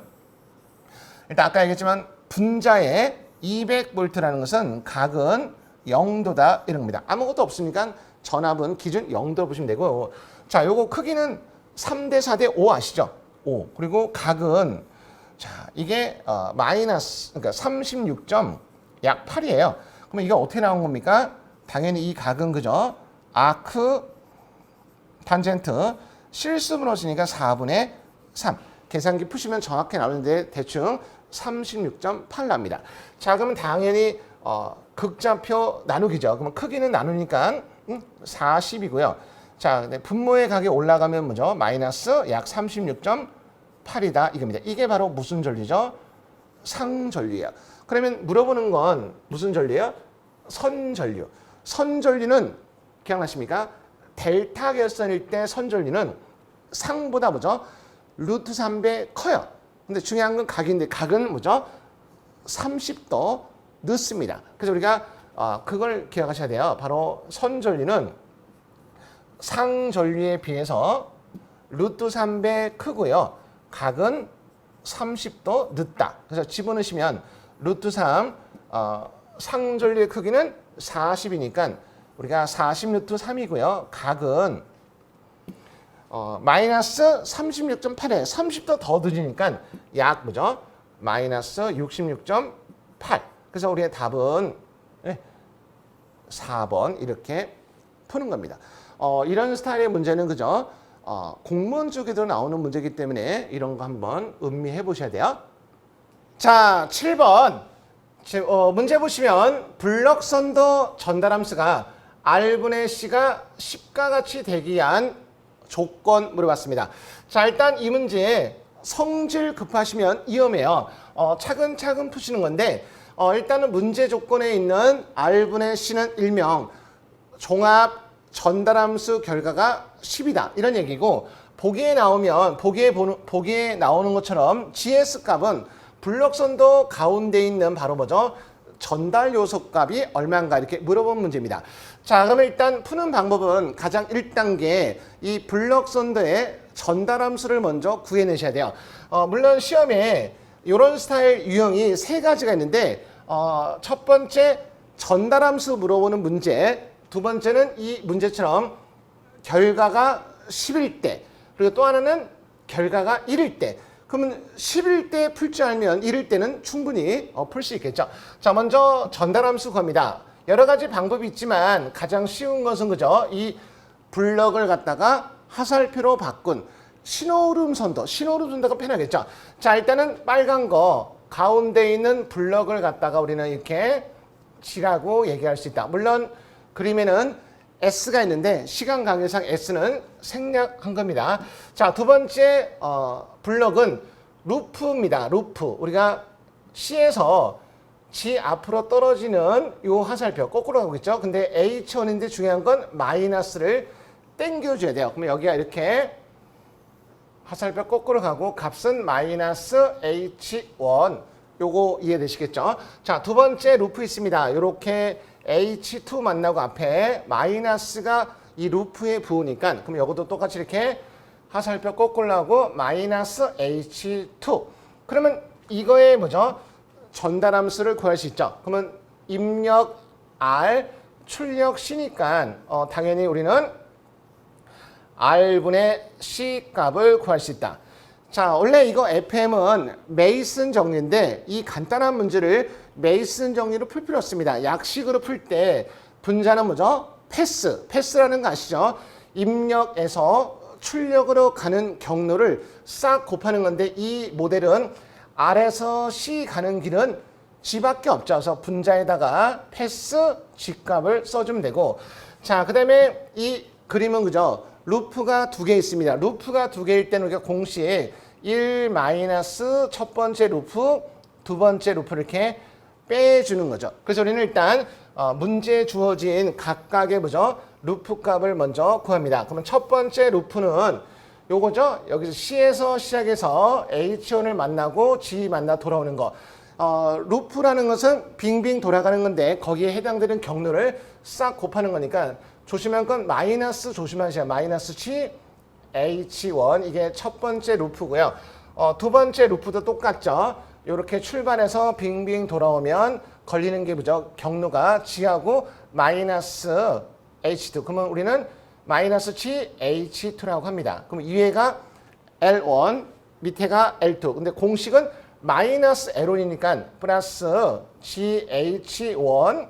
일단 아까 얘기했지만 분자에 200V라는 것은 각은 0도다 이런 겁니다. 아무것도 없으니까 전압은 기준 0도 보시면 되고 자, 요거 크기는 3대 4대 5 아시죠? 5. 그리고 각은 자, 이게 마이너스 그러니까 36점 약 8이에요. 그러면 이게 어떻게 나온 겁니까? 당연히 이 각은 그죠? 아크 탄젠트 실수 무너지니까 4분의 3. 계산기 푸시면 정확히 나오는데 대충 36.8 납니다. 자, 그러면 당연히 극좌표 나누기죠. 그러면 크기는 나누니까 40이고요. 자, 근데 분모의 각이 올라가면 뭐죠? 마이너스 약 36.8이다 이겁니다. 이게 바로 무슨 전류죠? 상전류예요. 그러면 물어보는 건 무슨 전류예요? 선전류. 선전류는 기억나십니까? 델타 결선일 때 선전류는 상보다 뭐죠? 루트 3배 커요. 근데 중요한 건 각인데 각은 뭐죠? 30도 늦습니다. 그래서 우리가 그걸 기억하셔야 돼요. 바로 선전류는 상전류에 비해서 루트 3배 크고요. 각은 30도 늦다. 그래서 집어넣으시면 루트 3 상전류의 크기는 40이니까 우리가 40 루트 3이고요. 각은 마이너스 36.8에 30도 더 늦으니까 약 뭐죠? 마이너스 66.8. 그래서 우리의 답은 4번 이렇게 푸는 겁니다. 이런 스타일의 문제는 그죠? 공무원 쪽에도 나오는 문제이기 때문에 이런 거 한번 음미해 보셔야 돼요. 자, 7번. 문제 보시면 블럭선도 전달함수가 R분의 C가 10과 같이 되기 위한 조건 물어봤습니다. 자, 일단 이 문제 성질 급하시면 위험해요. 차근차근 푸시는 건데 일단은 문제 조건에 있는 R분의 C는 일명 종합 전달함수 결과가 10이다. 이런 얘기고 보기에 나오면 보기에 나오는 것처럼 GS 값은 블럭선도 가운데 있는 바로 뭐죠? 전달 요소 값이 얼마인가 이렇게 물어본 문제입니다. 자, 그러면 일단 푸는 방법은 가장 1단계 이 블럭선도의 전달함수를 먼저 구해내셔야 돼요. 물론 시험에 이런 스타일 유형이 3가지가 있는데 첫 번째 전달함수 물어보는 문제, 두 번째는 이 문제처럼 결과가 10일 때, 그리고 또 하나는 결과가 1일 때. 그러면 10일 때 풀 줄 알면 1일 때는 충분히 풀 수 있겠죠. 자, 먼저 전달함수 구합니다. 여러 가지 방법이 있지만 가장 쉬운 것은 그죠? 이 블럭을 갖다가 화살표로 바꾼 신호름 선도. 신호름 선도가 편하겠죠. 자, 일단은 빨간 거 가운데 있는 블럭을 갖다가 우리는 이렇게 G라고 얘기할 수 있다. 물론 그림에는 S가 있는데 시간 관계상 S는 생략한 겁니다. 자, 두 번째 블럭은 루프입니다. 루프. 우리가 C에서 G 앞으로 떨어지는 요 화살표 거꾸로 가고 있죠. 근데 H1인데 중요한 건 마이너스를 땡겨줘야 돼요. 그러면 여기가 이렇게 화살표 거꾸로 가고 값은 마이너스 H1. 요거 이해되시겠죠? 자, 두 번째 루프 있습니다. 요렇게 H2 만나고 앞에 마이너스가 이 루프에 부으니까 그럼 요것도 똑같이 이렇게 화살표 거꾸로 하고 마이너스 H2. 그러면 이거에 뭐죠? 전달함수를 구할 수 있죠. 그러면 입력 R, 출력 C니까 당연히 우리는 R분의 C 값을 구할 수 있다. 자, 원래 이거 FM은 메이슨 정리인데 이 간단한 문제를 메이슨 정리로 풀 필요 없습니다. 약식으로 풀 때 분자는 뭐죠? 패스라는 거 아시죠? 입력에서 출력으로 가는 경로를 싹 곱하는 건데 이 모델은 R에서 C 가는 길은 G밖에 없죠. 그래서 분자에다가 패스 G값을 써주면 되고, 자, 그 다음에 이 그림은 그죠? 루프가 두 개 있습니다. 루프가 두 개일 때는 우리가 공식 1 마이너스 첫 번째 루프, 두 번째 루프 이렇게 빼주는 거죠. 그래서 우리는 일단 문제에 주어진 각각의 뭐죠? 루프 값을 먼저 구합니다. 그러면 첫 번째 루프는 요거죠. 여기서 C에서 시작해서 H1을 만나고 G 만나 돌아오는 거. 루프라는 것은 빙빙 돌아가는 건데 거기에 해당되는 경로를 싹 곱하는 거니까 조심할 건 마이너스 조심하셔야 마이너스 G H1 이게 첫 번째 루프고요. 두 번째 루프도 똑같죠. 이렇게 출발해서 빙빙 돌아오면 걸리는 게 뭐죠? 경로가 G하고 마이너스 H2. 그러면 우리는 마이너스 G H2라고 합니다. 그럼 위에가 L1, 밑에가 L2. 근데 공식은 마이너스 L1이니까 플러스 GH1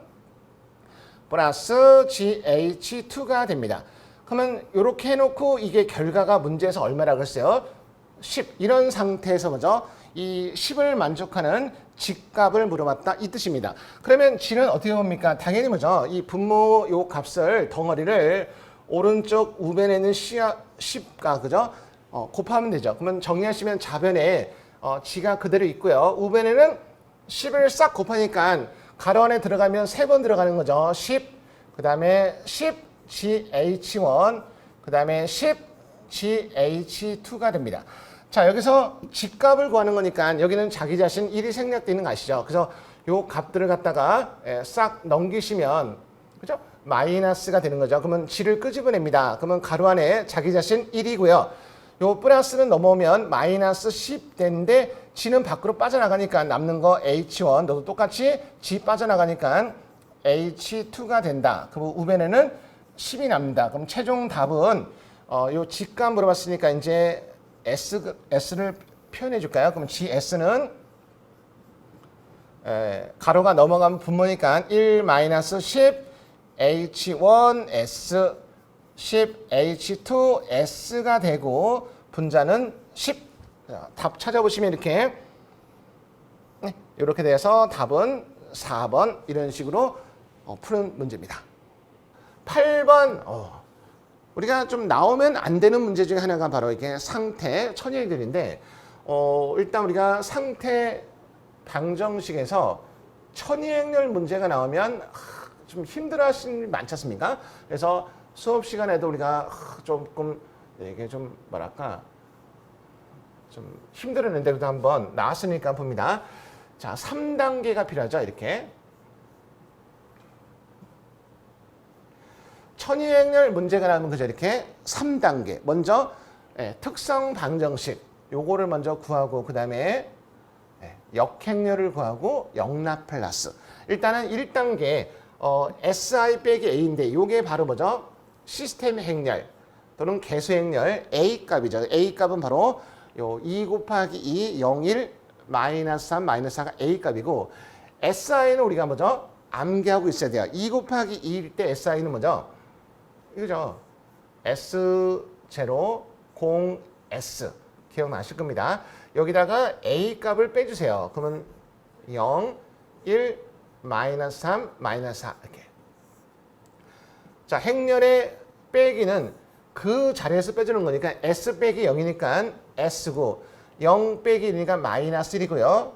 플러스 GH2가 됩니다. 그러면 이렇게 해놓고 이게 결과가 문제에서 얼마라고 했어요? 10. 이런 상태에서 먼저 이 10을 만족하는 G값을 물어봤다 이 뜻입니다. 그러면 G는 어떻게 봅니까? 당연히 뭐죠? 이 분모 요 값을 덩어리를 오른쪽 우변에 있는 10과 그죠? 곱하면 되죠. 그러면 정리하시면 좌변에 G가 그대로 있고요. 우변에는 10을 싹 곱하니까 가로 안에 들어가면 3번 들어가는 거죠. 10, 그 다음에 10 GH1, 그 다음에 10 GH2가 됩니다. 자, 여기서 G값을 구하는 거니까 여기는 자기 자신 1이 생략되어 있는 거 아시죠? 그래서 요 값들을 갖다가 싹 넘기시면 그죠? 마이너스가 되는 거죠. 그러면 G를 끄집어냅니다. 그러면 가로 안에 자기 자신 1이고요. 요 플러스는 넘어오면 마이너스 10 되는데 G는 밖으로 빠져나가니까 남는 거 H1 너도 똑같이 G 빠져나가니까 H2가 된다. 그리고 우변에는 10이 납니다. 그럼 최종 답은 요 G값 물어봤으니까 이제 S를 표현해 줄까요? 그럼 GS는 가로가 넘어가면 분모니까 1 마이너스 10 H1S 10 H2S가 되고 분자는 10. 답 찾아보시면 이렇게 돼서 답은 4번 이런 식으로 푸는 문제입니다. 8번 우리가 좀 나오면 안 되는 문제 중에 하나가 바로 이게 상태 천일들인데 일단 우리가 상태 방정식에서 천이행렬 문제가 나오면 좀 힘들어하시는 분 많지 않습니까? 그래서 수업 시간에도 우리가 조금 이게 좀 뭐랄까 좀 힘들었는데 그래도 한번 나왔으니까 봅니다. 자, 3단계가 필요하죠. 이렇게 천이행렬 문제가 나오면 그죠? 이렇게 3단계 먼저 특성 방정식 요거를 먼저 구하고 그 다음에 역행렬을 구하고 역납 플러스 일단은 1단계 SI 빼기 A인데 요게 바로 뭐죠? 시스템 행렬 또는 개수 행렬 A값이죠. A값은 바로 요 2 곱하기 2, 0, 1, 마이너스 3, 마이너스 4가 A값이고 SI는 우리가 뭐죠? 암기하고 있어야 돼요. 2 곱하기 2일 때 SI는 뭐죠? 이거죠. S0, 0, S 기억나실 겁니다. 여기다가 A값을 빼주세요. 그러면 0, 1, 마이너스 3, 마이너스 4 이렇게. 자, 행렬의 빼기는 그 자리에서 빼주는 거니까 S 빼기 0이니까 S고 0 빼기 1이니까 마이너스 1이고요.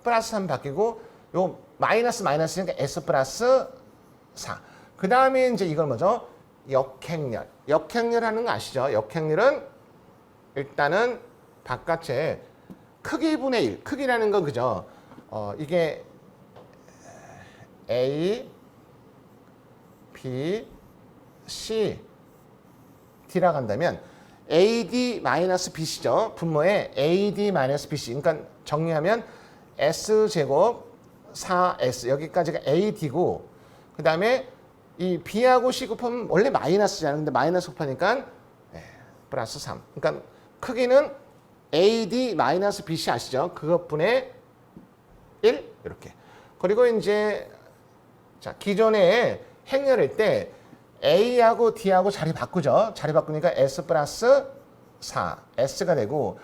플러스 3 바뀌고 요 마이너스니까 S 플러스 4. 그 다음에 이제 이걸 뭐죠? 역행렬. 역행렬 하는 거 아시죠? 역행렬은 일단은 바깥에 크기분의 1. 크기라는 건 그죠? 이게 A, B, C, D라고 한다면 AD-BC죠. 분모에 AD-BC. 그러니까 정리하면 S제곱 4S 여기까지가 AD고 그 다음에 이 B하고 C 곱하면 원래 마이너스잖아요. 근데 마이너스 곱하니까 플러스 3. 그러니까 크기는 AD 마이너스 BC 아시죠? 그것분의 1 이렇게. 그리고 이제 자 기존에 행렬일 때 A하고 D하고 자리 바꾸죠. 자리 바꾸니까 S 플러스 4 S가 되고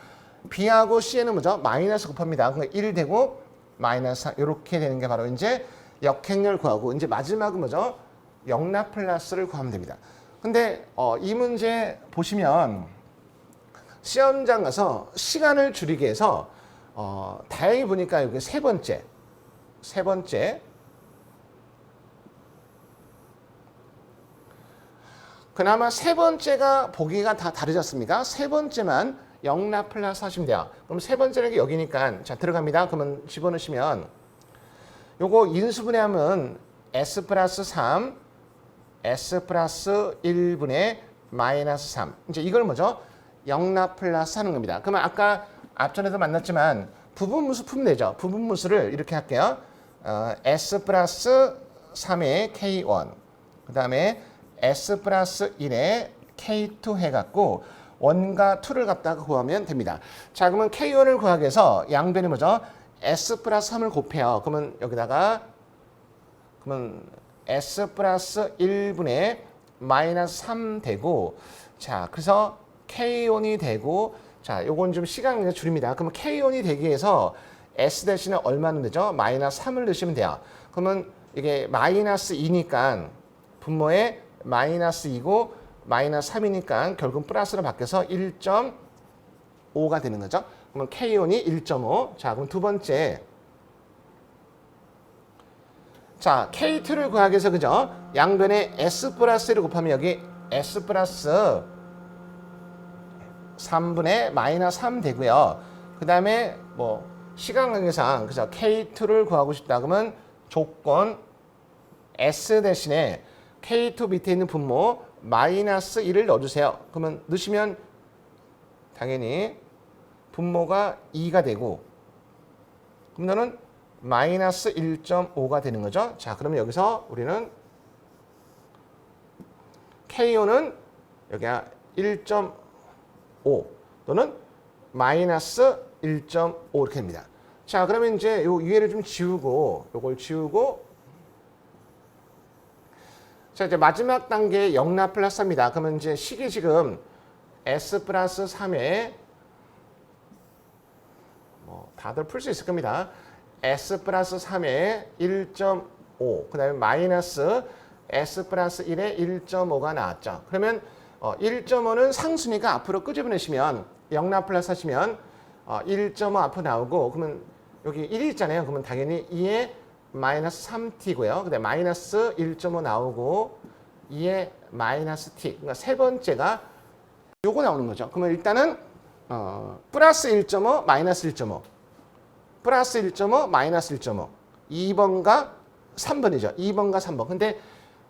B하고 C에는 뭐죠? 마이너스 곱합니다. 그러니까 1 되고 마이너스 4 이렇게 되는 게 바로 이제 역행렬 구하고 이제 마지막은 뭐죠? 영락 플러스를 구하면 됩니다. 근데 이 문제 보시면 시험장 가서 시간을 줄이기 위해서 다행히 보니까 여기 세 번째 그나마 세 번째가 보기가 다 다르지 않습니까? 세 번째만 영락 플러스 하시면 돼요. 그럼 세 번째는 여기니까 자 들어갑니다. 그러면 집어넣으시면 요거 인수분해하면 S 플러스 3 S 플러스 1분의 마이너스 3 이제 이걸 뭐죠? 영락 플러스 하는 겁니다. 그러면 아까 앞전에도 만났지만 부분무수 풀면 되죠. 부분무수를 이렇게 할게요. S 플러스 3의 K1 그 다음에 S 플러스 1의 K2 해갖고 1과 2를 갖다가 구하면 됩니다. 자 그러면 K1을 구하기 위해서 양변이 뭐죠? S 플러스 3을 곱해요. 그러면 여기다가 그러면 S 플러스 1분의 마이너스 3 되고 자 그래서 K1이 되고 자 요건 좀 시간 줄입니다. 그러면 K1이 되기 위해서 S 대신에 얼마는 되죠? 마이너스 3을 넣으시면 돼요. 그러면 이게 마이너스 2니까 분모에 마이너스 2고 마이너스 3이니까 결국 플러스로 바뀌어서 1.5가 되는 거죠. 그러면 K1이 1.5. 자, 그럼 두 번째. 자, K2를 구하기 위해서 그죠? 양변에 S 플러스 1을 곱하면 여기 S 플러스 3분의 마이너스 3 되고요. 그 다음에 뭐 시간 관계상 그죠? K2를 구하고 싶다 그러면 조건 S 대신에 K2 밑에 있는 분모 마이너스 1을 넣어주세요. 그러면 넣으시면 당연히 분모가 2가 되고 그럼 너는 마이너스 1.5가 되는 거죠. 자, 그러면 여기서 우리는 K5는 여기가 1.5 또는 마이너스 1.5 이렇게 됩니다. 자, 그러면 이제 요 위에를 좀 지우고 요걸 지우고 자, 이제 마지막 단계 영락 플러스 합니다. 그러면 이제 식이 지금 S 플러스 3에 뭐 다들 풀 수 있을 겁니다. S 플러스 3에 1.5 그 다음에 마이너스 S 플러스 1에 1.5가 나왔죠. 그러면 1.5는 상수니까 앞으로 끄집어내시면 영락 플러스 하시면 1.5 앞으로 나오고 그러면 여기 1이 있잖아요. 그러면 당연히 2에 마이너스 3t고요. 근데 마이너스 1.5 나오고 2에 마이너스 t. 그러니까 세 번째가 요거 나오는 거죠. 그러면 일단은 플러스 1.5 마이너스 1.5 플러스 1.5 마이너스 1.5 2번과 3번이죠. 2번과 3번. 근데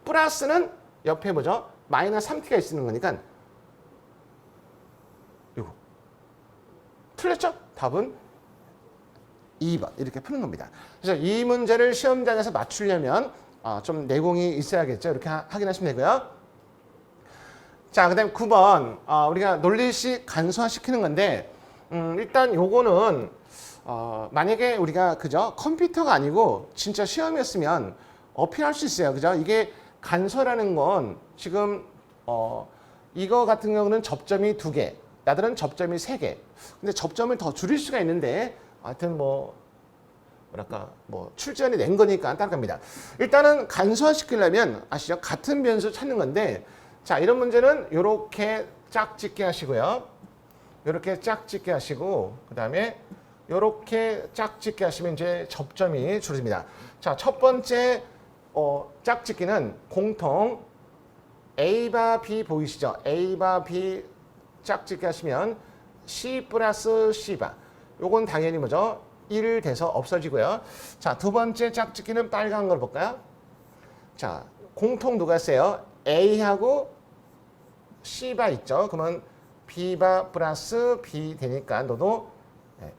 플러스는 옆에 뭐죠? 마이너스 3t가 있는 거니까 요거 틀렸죠? 답은 2번 이렇게 푸는 겁니다. 그래서 이 문제를 시험장에서 맞추려면 좀 내공이 있어야겠죠. 이렇게 확인하시면 되고요. 자, 그 다음에 9번 우리가 논리식 간소화시키는 건데 일단 요거는 만약에 우리가 그죠 컴퓨터가 아니고 진짜 시험이었으면 어필할 수 있어요. 그죠? 이게 간소라는 건 지금 이거 같은 경우는 접점이 2개 나들은 접점이 3개 근데 접점을 더 줄일 수가 있는데 하여튼 뭐랄까 출제원이 낸 거니까 따라갑니다. 일단은 간소화시키려면 아시죠? 같은 변수 찾는 건데 자 이런 문제는 이렇게 짝짓기 하시고요. 이렇게 짝짓기 하시고 그 다음에 이렇게 짝짓기 하시면 이제 접점이 줄어듭니다. 자, 첫 번째 짝짓기는 공통 A바 B 보이시죠? A바 B 짝짓기 하시면 C 플러스 C바 요건 당연히 뭐죠? 1 돼서 없어지고요. 자, 두 번째 짝짓기는 빨간 걸 볼까요? 자, 공통 누가 있어요? A하고 C바 있죠? 그러면 B바 플러스 B 되니까 너도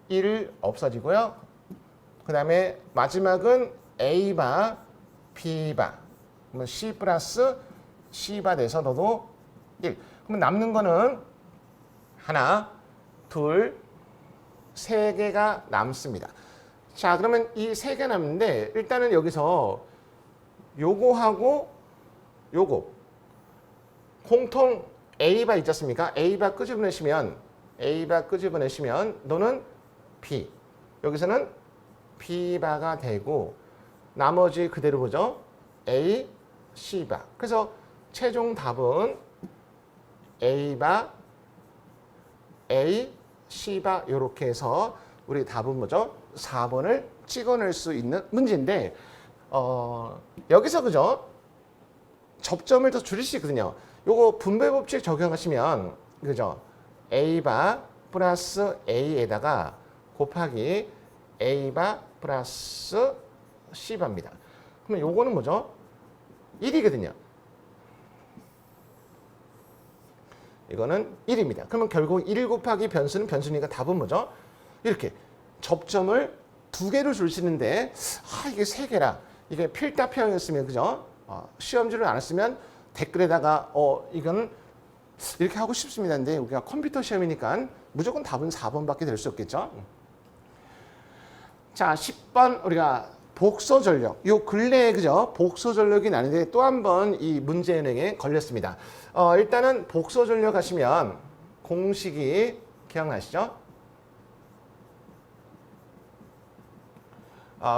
1 없어지고요. 그 다음에 마지막은 A바, B바. 그러면 C 플러스 C바 돼서 너도 1. 그러면 남는 거는 하나, 둘, 세 개가 남습니다. 자, 그러면 이 세 개 남는데 일단은 여기서 요거하고 요거 공통 A바 있지 않습니까? A바 끄집어내시면 너는 B. 여기서는 B바가 되고 나머지 그대로 보죠. A, C바. 그래서 최종 답은 A바, A, C바 이렇게 해서 우리 답은 뭐죠? 4번을 찍어낼 수 있는 문제인데 여기서 그죠? 접점을 더 줄일 수 있거든요. 요거 분배 법칙 적용하시면 그죠? A바 플러스 A에다가 곱하기 A바 플러스 C바입니다. 그러면 요거는 뭐죠? 1이거든요. 이거는 1입니다. 그러면 결국 1 곱하기 변수는 변수니까 답은 뭐죠? 이렇게 접점을 두 개로 줄 수 있는데 이게 세 개라. 이게 필답형이었으면 그죠? 시험지를 안 했으면 댓글에다가 이건 이렇게 하고 싶습니다. 근데 우리가 컴퓨터 시험이니까 무조건 답은 4번밖에 될 수 없겠죠? 자, 10번 우리가 복소 전력. 요 근래에 그죠? 복소 전력이 나는데 또 한 번 이 문제 은행에 걸렸습니다. 일단은 복소 전력 하시면 공식이 기억나시죠?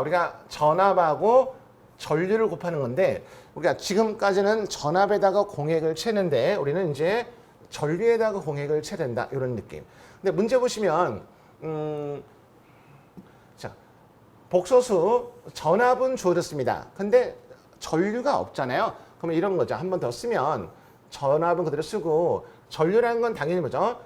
우리가 전압하고 전류를 곱하는 건데 우리가 지금까지는 전압에다가 공액을 채는데 우리는 이제 전류에다가 공액을 채된다 이런 느낌. 근데 문제 보시면 자, 복소수 전압은 주어졌습니다. 근데 전류가 없잖아요. 그러면 이런 거죠. 한 번 더 쓰면 전압은 그대로 쓰고 전류라는 건 당연히 뭐죠?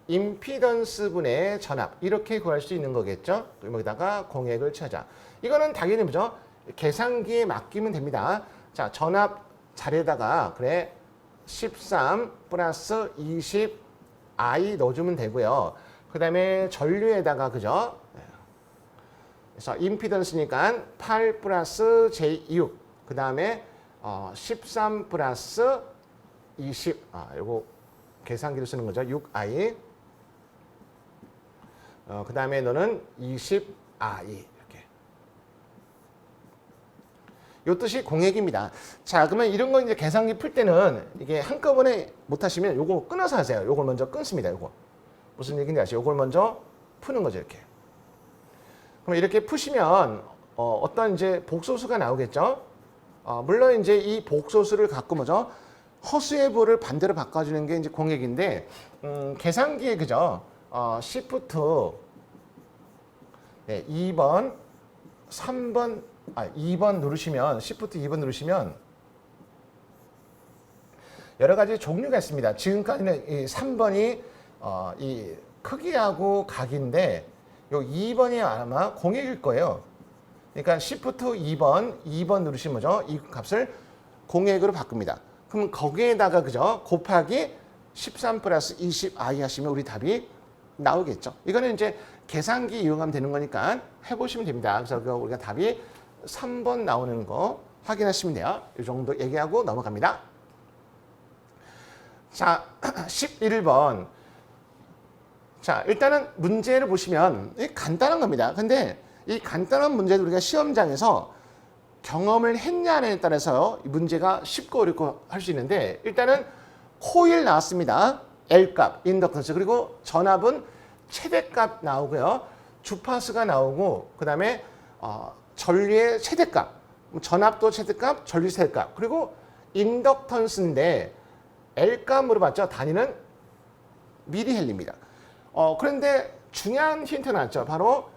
임피던스 분의 전압 이렇게 구할 수 있는 거겠죠. 여기다가 공액을 찾아. 이거는 당연히 뭐죠? 계산기에 맡기면 됩니다. 자, 전압 자리에다가 그래 13 플러스 20 I 넣어주면 되고요. 그 다음에 전류에다가 그죠? 그래서 임피던스니까 8 플러스 J6 그 다음에 13 플러스 20 요거 계산기를 쓰는 거죠. 6I 그 다음에 너는 20I 이렇게 요 뜻이 공액입니다. 자, 그러면 이런 거 이제 계산기 풀 때는 이게 한꺼번에 못 하시면 요거 끊어서 하세요. 요걸 먼저 끊습니다. 요거 무슨 얘기인지 아시죠? 요걸 먼저 푸는 거죠. 이렇게 그럼 이렇게 푸시면 어떤 이제 복소수가 나오겠죠? 물론 이제 이 복소수를 갖고 뭐죠? 허수의 부를 반대로 바꿔주는 게 이제 공액인데 계산기에 그죠? Shift 네, 2번, 3번, 2번 누르시면 Shift 2번 누르시면 여러 가지 종류가 있습니다. 지금까지는 이 3번이 이 크기하고 각인데 요 2번이 아마 공액일 거예요. 그러니까 Shift 2번 누르시면 뭐죠? 이 값을 공액으로 바꿉니다. 그럼 거기에다가 그죠? 곱하기 13 플러스 20I 하시면 우리 답이 나오겠죠. 이거는 이제 계산기 이용하면 되는 거니까 해보시면 됩니다. 그래서 우리가 답이 3번 나오는 거 확인하시면 돼요. 이 정도 얘기하고 넘어갑니다. 자, 11번. 자, 일단은 문제를 보시면 간단한 겁니다. 근데 이 간단한 문제도 우리가 시험장에서 경험을 했냐에 따라서 이 문제가 쉽고 어렵고 할 수 있는데 일단은 코일 나왔습니다. L값, 인덕턴스 그리고 전압은 최대값 나오고요. 주파수가 나오고 그 다음에 전류의 최대값, 전압도 최대값, 전류 최대값 그리고 인덕턴스인데 L값 물어봤죠. 단위는 미리헬리입니다. 그런데 중요한 힌트 나왔죠. 바로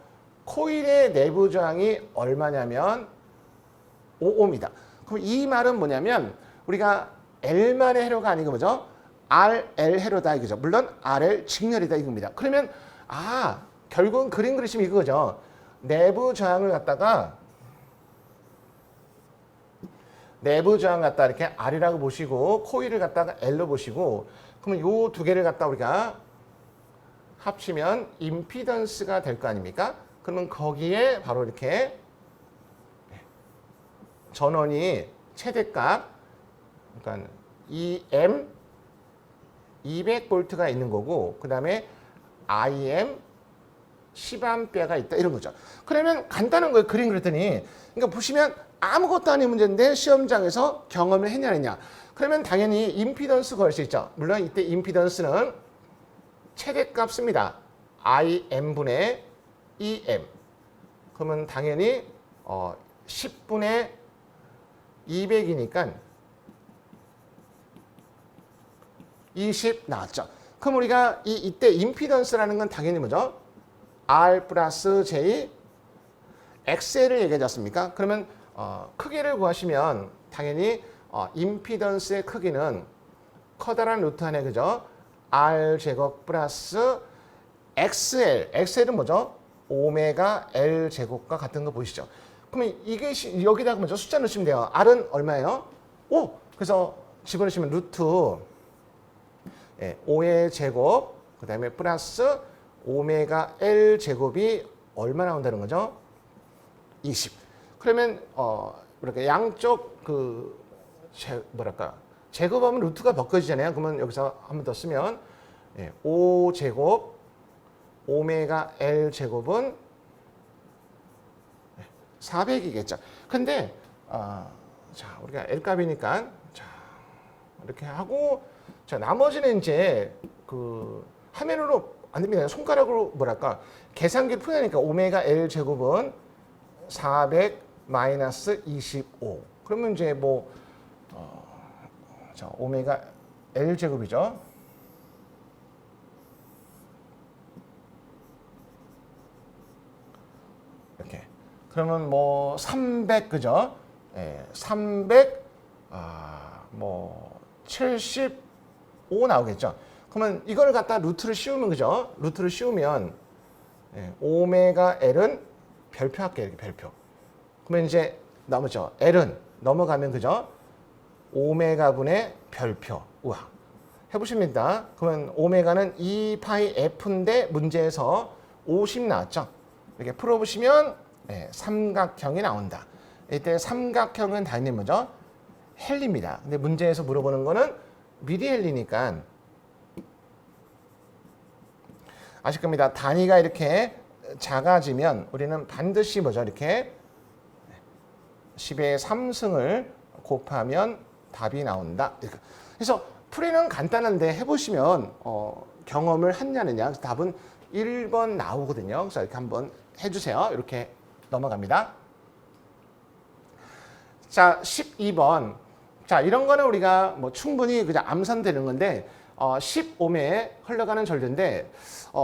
코일의 내부 저항이 얼마냐면 5ohm이다. 그럼 이 말은 뭐냐면 우리가 L만의 회로가 아니고 뭐죠? RL 회로다 이거죠. 물론 RL 직렬이다 이겁니다. 그러면 결국은 그림 그리시면 이거죠. 내부 저항을 갖다가 이렇게 R이라고 보시고 코일을 갖다가 L로 보시고 그러면 요 두 개를 갖다 우리가 합치면 임피던스가 될 거 아닙니까? 그러면 거기에 바로 이렇게 전원이 최대값, 그러니까 EM 200V가 있는 거고, 그 다음에 IM 10A가 있다, 이런 거죠. 그러면 간단한 거예요. 그림 그렸더니. 그러니까 보시면 아무것도 아닌 문제인데 시험장에서 경험을 했냐느냐. 그러면 당연히 임피던스 구할 수 있죠. 물론 이때 임피던스는 최대값 씁니다. IM분의 EM. 그러면 당연히 10분의 200이니까 20 나왔죠. 그럼 우리가 이때 임피던스라는 건 당연히 뭐죠? R 플러스 J XL을 얘기하지 않습니까? 그러면 크기를 구하시면 당연히 임피던스의 크기는 커다란 루트 안에 그죠? R 제곱 플러스 XL. XL은 뭐죠? 오메가 L 제곱과 같은 거 보이시죠? 그러면 이게 여기다가 먼저 숫자 넣으시면 돼요. R은 얼마예요? 5. 그래서 집어넣으시면 루트 5의 제곱, 그 다음에 플러스 오메가 L 제곱이 얼마 나온다는 거죠? 20. 그러면 이렇게 양쪽 제곱하면 루트가 벗겨지잖아요. 그러면 여기서 한 번 더 쓰면 5 제곱 오메가 L 제곱은 400이겠죠. 근데 자, 우리가 L 값이니까 자, 이렇게 하고, 자, 나머지는 이제 화면으로 안 됩니다. 손가락으로 계산기를 풀으니까 오메가 L 제곱은 400 마이너스 25. 그러면 이제 자, 오메가 L 제곱이죠. 이렇게. 그러면 300 그죠? 300 75 나오겠죠. 그러면 이걸 갖다 루트를 씌우면 그죠? 루트를 씌우면 오메가 L은 별표 할게요. 이렇게 별표. 그러면 이제 나머죠. L은 넘어가면 그죠? 오메가분의 별표. 우와. 해보십니다. 그러면 오메가는 2파이 F인데 문제에서 50 나왔죠. 이렇게 풀어보시면 삼각형이 나온다. 이때 삼각형은 당연히 뭐죠? 헬리입니다. 근데 문제에서 물어보는 거는 미리 헬리니까 아실 겁니다. 단위가 이렇게 작아지면 우리는 반드시 뭐죠? 이렇게 10의 3승을 곱하면 답이 나온다. 그래서 풀이는 간단한데 해보시면 경험을 했냐느냐. 답은 1번 나오거든요. 그래서 이렇게 한번 해주세요. 이렇게 넘어갑니다. 자, 12번. 자, 이런 거는 우리가 충분히 그냥 암산되는 건데 10ohm에 흘러가는 전류인데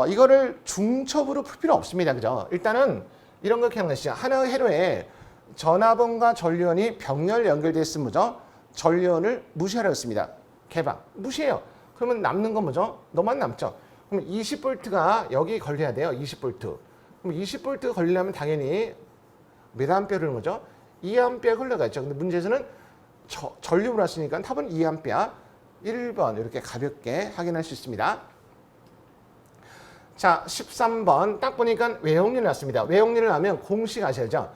이거를 중첩으로 풀 필요 없습니다. 그죠? 일단은 이런 거 기억나시죠? 하나의 회로에 전화번과 전류원이 병렬 연결되어 있으면 뭐죠? 전류원을 무시하라고 했습니다. 개방. 무시해요. 그러면 남는 건 뭐죠? 너만 남죠. 그럼 20V가 여기 걸려야 돼요. 20V. 그럼 20V 걸리려면 당연히 몇 암페어를 거죠? 2A 흘러가죠. 근데 문제에서는 전류를 왔으니까 답은 2A. 1번 이렇게 가볍게 확인할 수 있습니다. 자, 13번 딱 보니까 외역률이 났습니다. 외역률을 하면 공식 아셔야죠.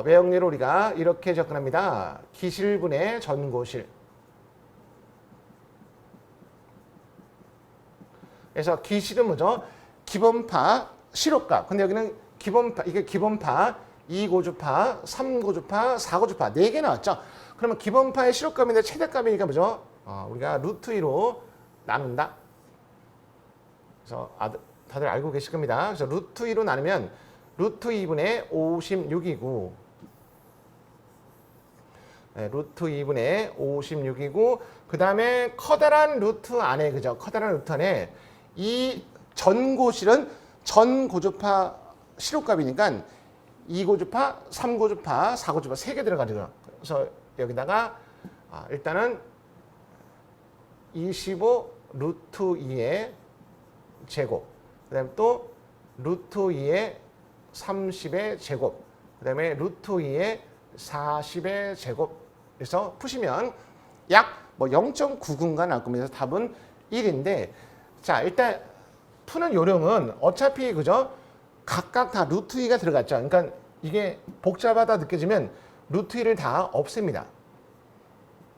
외역률을 우리가 이렇게 접근합니다. 기실분의 전고실. 그래서 기실은 뭐죠? 기본파, 실호값. 근데 여기는 기본파, 이게 기본파, 2고주파, 3고주파, 4고주파 4개 나왔죠. 그러면 기본파의 실호값인데 최대값이니까 뭐죠? 우리가 루트 2로 나눈다. 그래서 다들 알고 계실 겁니다. 그래서 루트 2로 나누면 루트 2분의 56이고 루트 2분의 56이고 그 다음에 커다란 루트 안에 그죠? 커다란 루트 안에 이 전고실은 전고주파 실호값이니까 2고주파, 3고주파, 4고주파 3개 들어가죠. 그래서 여기다가 일단은 25 루트 2의 제곱, 그 다음에 또 루트 2의 30의 제곱, 그 다음에 루트 2의 40의 제곱. 그래서 푸시면 약 0.99인가 나올 겁니다. 답은 1인데, 자, 일단 푸는 요령은 어차피 그죠? 각각 다 루트 2가 들어갔죠. 그러니까 이게 복잡하다 느껴지면 루트 2를 다 없앱니다.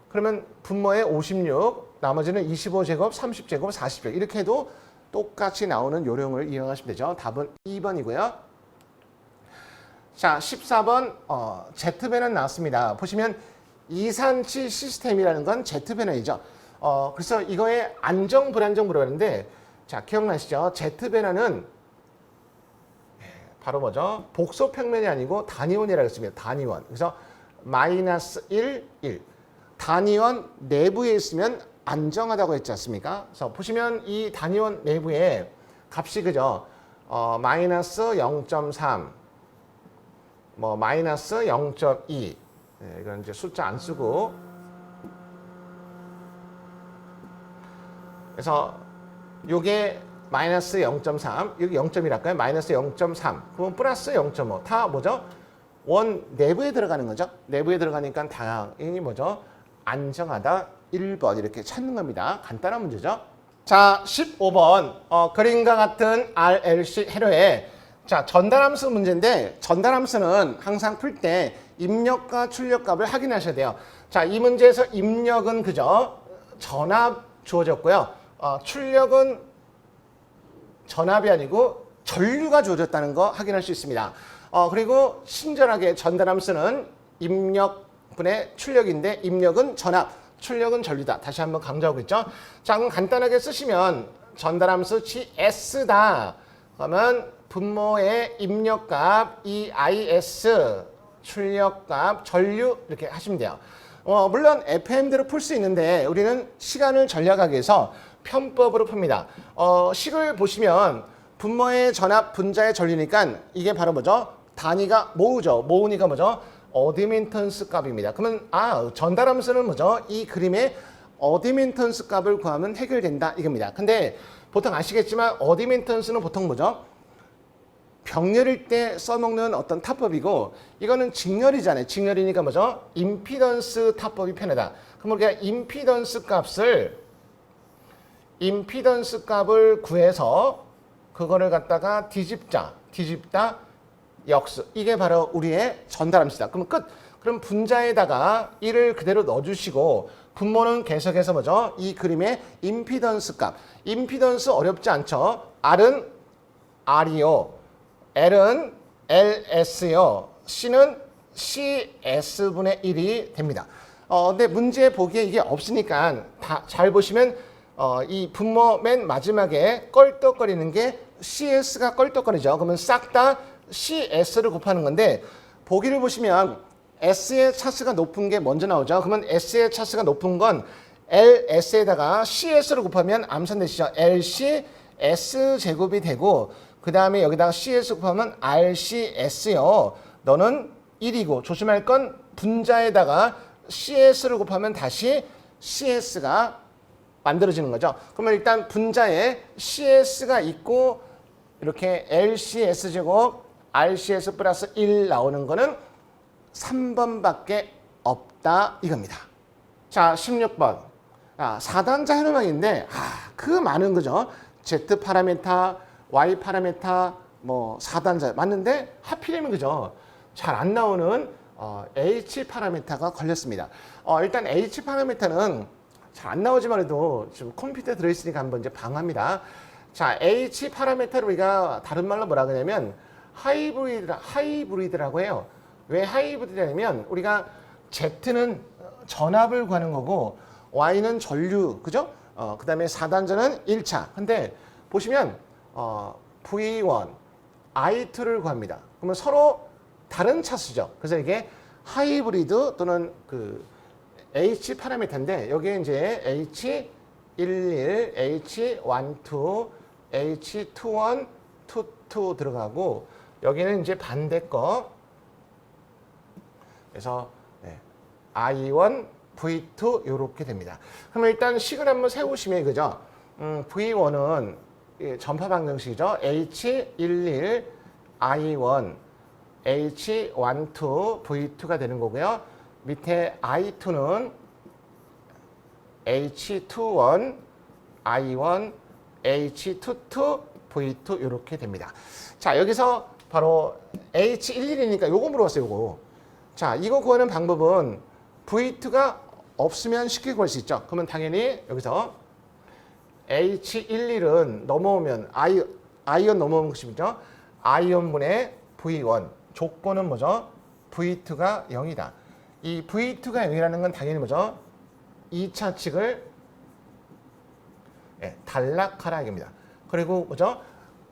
그러면 분모에 56, 나머지는 25제곱, 30제곱, 40제곱 이렇게 해도 똑같이 나오는 요령을 이용하시면 되죠. 답은 2번이고요. 자, 14번 Z배는 나왔습니다. 보시면 이산치 시스템이라는 건 Z배너이죠. 그래서 이거의 안정, 불안정 물어봤는데 자, 기억나시죠? Z배너는 바로 뭐죠? 복소 평면이 아니고 단위원이라고 했습니다. 단위원. 그래서 마이너스 1, 1. 단위원 내부에 있으면 안정하다고 했지 않습니까? 그래서 보시면 이 단위원 내부에 값이 그죠? 마이너스 0.3, 뭐 마이너스 0.2. 네, 이건 이제 숫자 안 쓰고. 그래서 요게 마이너스 0.3, 여기 0.1할까요? 마이너스 0.3, 그럼 플러스 0.5. 다 뭐죠? 원 내부에 들어가는 거죠. 내부에 들어가니까 당연히 뭐죠? 안정하다 1번 이렇게 찾는 겁니다. 간단한 문제죠. 자, 15번 그림과 같은 RLC 회로에 자, 전달함수 문제인데 전달함수는 항상 풀 때 입력과 출력값을 확인하셔야 돼요. 자, 이 문제에서 입력은 그죠? 전압 주어졌고요. 출력은 전압이 아니고 전류가 주어졌다는 거 확인할 수 있습니다. 그리고 친절하게 전달함수는 입력분의 출력인데 입력은 전압, 출력은 전류다. 다시 한번 강조하고 있죠. 자, 그럼 간단하게 쓰시면 전달함수 GS다. 그러면 분모의 입력값 EIS, 출력값 전류 이렇게 하시면 돼요. 물론 FM대로 풀 수 있는데 우리는 시간을 절약하기 위해서 편법으로 풉니다. 식을 보시면 분모의 전압, 분자의 전류니까 이게 바로 뭐죠? 단위가 모으죠. 모으니까 뭐죠? 어드민턴스 값입니다. 그러면 전달함수는 뭐죠? 이 그림의 어드민턴스 값을 구하면 해결된다 이겁니다. 근데 보통 아시겠지만 어드민턴스는 보통 뭐죠? 병렬일 때 써먹는 어떤 타법이고 이거는 직렬이잖아요. 직렬이니까 뭐죠? 임피던스 타법이 편하다. 그럼 우리가 임피던스 값을 구해서 그거를 갖다가 뒤집다 역수. 이게 바로 우리의 전달함수다. 그럼 끝. 그럼 분자에다가 1을 그대로 넣어주시고 분모는 계속해서 뭐죠? 이 그림의 임피던스 값. 임피던스 어렵지 않죠? R은 R이요. L은 LS요. C는 CS분의 1이 됩니다. 근데 문제 보기에 이게 없으니까 다 잘 보시면 이 분모 맨 마지막에 껄떡거리는 게 CS가 껄떡거리죠. 그러면 싹 다 CS를 곱하는 건데 보기를 보시면 S의 차수가 높은 게 먼저 나오죠. 그러면 S의 차수가 높은 건 LS에다가 CS를 곱하면 암산되시죠. LC S제곱이 되고 그 다음에 여기다가 CS 곱하면 RCS요. 너는 1이고 조심할 건 분자에다가 CS를 곱하면 다시 CS가 만들어지는 거죠. 그러면 일단 분자에 CS가 있고 이렇게 LCS제곱 RCS 플러스 1 나오는 거는 3번밖에 없다 이겁니다. 자, 16번. 4단자 회로망인데 그 많은 거죠. Z 파라메타, Y 파라메타, 뭐 4단자 맞는데 하필이면 그죠. 잘 안 나오는 H 파라메타가 걸렸습니다. 일단 H 파라메타는 잘 안 나오지만 해도 지금 컴퓨터에 들어있으니까 한번 이제 방합니다. 자, H 파라메타를 우리가 다른 말로 뭐라 그러냐면 하이브리드라고 해요. 왜 하이브리드냐면 우리가 Z는 전압을 구하는 거고 Y는 전류, 그죠? 그 다음에 4단자는 1차. 근데 보시면 V1, I2를 구합니다. 그러면 서로 다른 차수죠. 그래서 이게 하이브리드 또는 그 H 파라미터인데 여기에 이제 H11, H12, H21, 22 들어가고 여기는 이제 반대 거. 그래서 I1, V2 이렇게 됩니다. 그러면 일단 식을 한번 세우시면 그죠? V1은 전파 방정식이죠. H11, I1, H12, V2가 되는 거고요. 밑에 I2는 H21, I1, H22, V2 이렇게 됩니다. 자, 여기서 바로 H11이니까 요거 물어봤어요, 요거. 자, 이거 구하는 방법은 V2가 없으면 쉽게 구할 수 있죠. 그러면 당연히 여기서 H11은 넘어오면 아이온 넘어오는 것이죠. 아이온분의 V1 조건은 뭐죠? V2가 0이다. 이 V2가 0이라는 건 당연히 뭐죠? 2차 측을 단락하라 이겁니다. 그리고 뭐죠?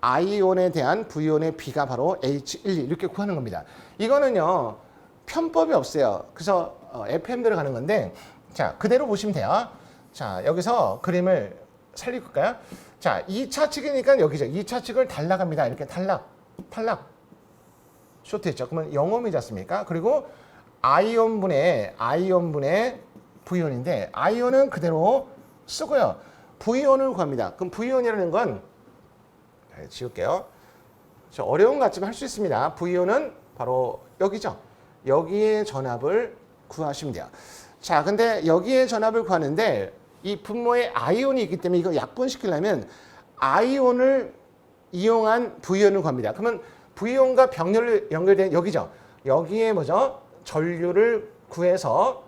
아이온에 대한 V온의 B가 바로 H12 이렇게 구하는 겁니다. 이거는요 편법이 없어요. 그래서 FM대로 가는 건데 자 그대로 보시면 돼요. 자 여기서 그림을 살릴까요? 자 2차 측이니까 여기죠. 2차 측을 단락합니다. 이렇게 탈락 쇼트했죠. 그러면 0옴이지 않습니까? 그리고 아이온분의 V온인데 아이온은 그대로 쓰고요. V온을 구합니다. 그럼 V온이라는 건 지울게요. 어려운 것 같지만 할 수 있습니다. V온은 바로 여기죠. 여기에 전압을 구하시면 돼요. 자, 근데 여기에 전압을 구하는데 이 분모에 아이온이 있기 때문에 이거 약분시키려면 아이온을 이용한 V온을 구합니다. 그러면 V온과 병렬 연결된 여기죠. 여기에 뭐죠? 전류를 구해서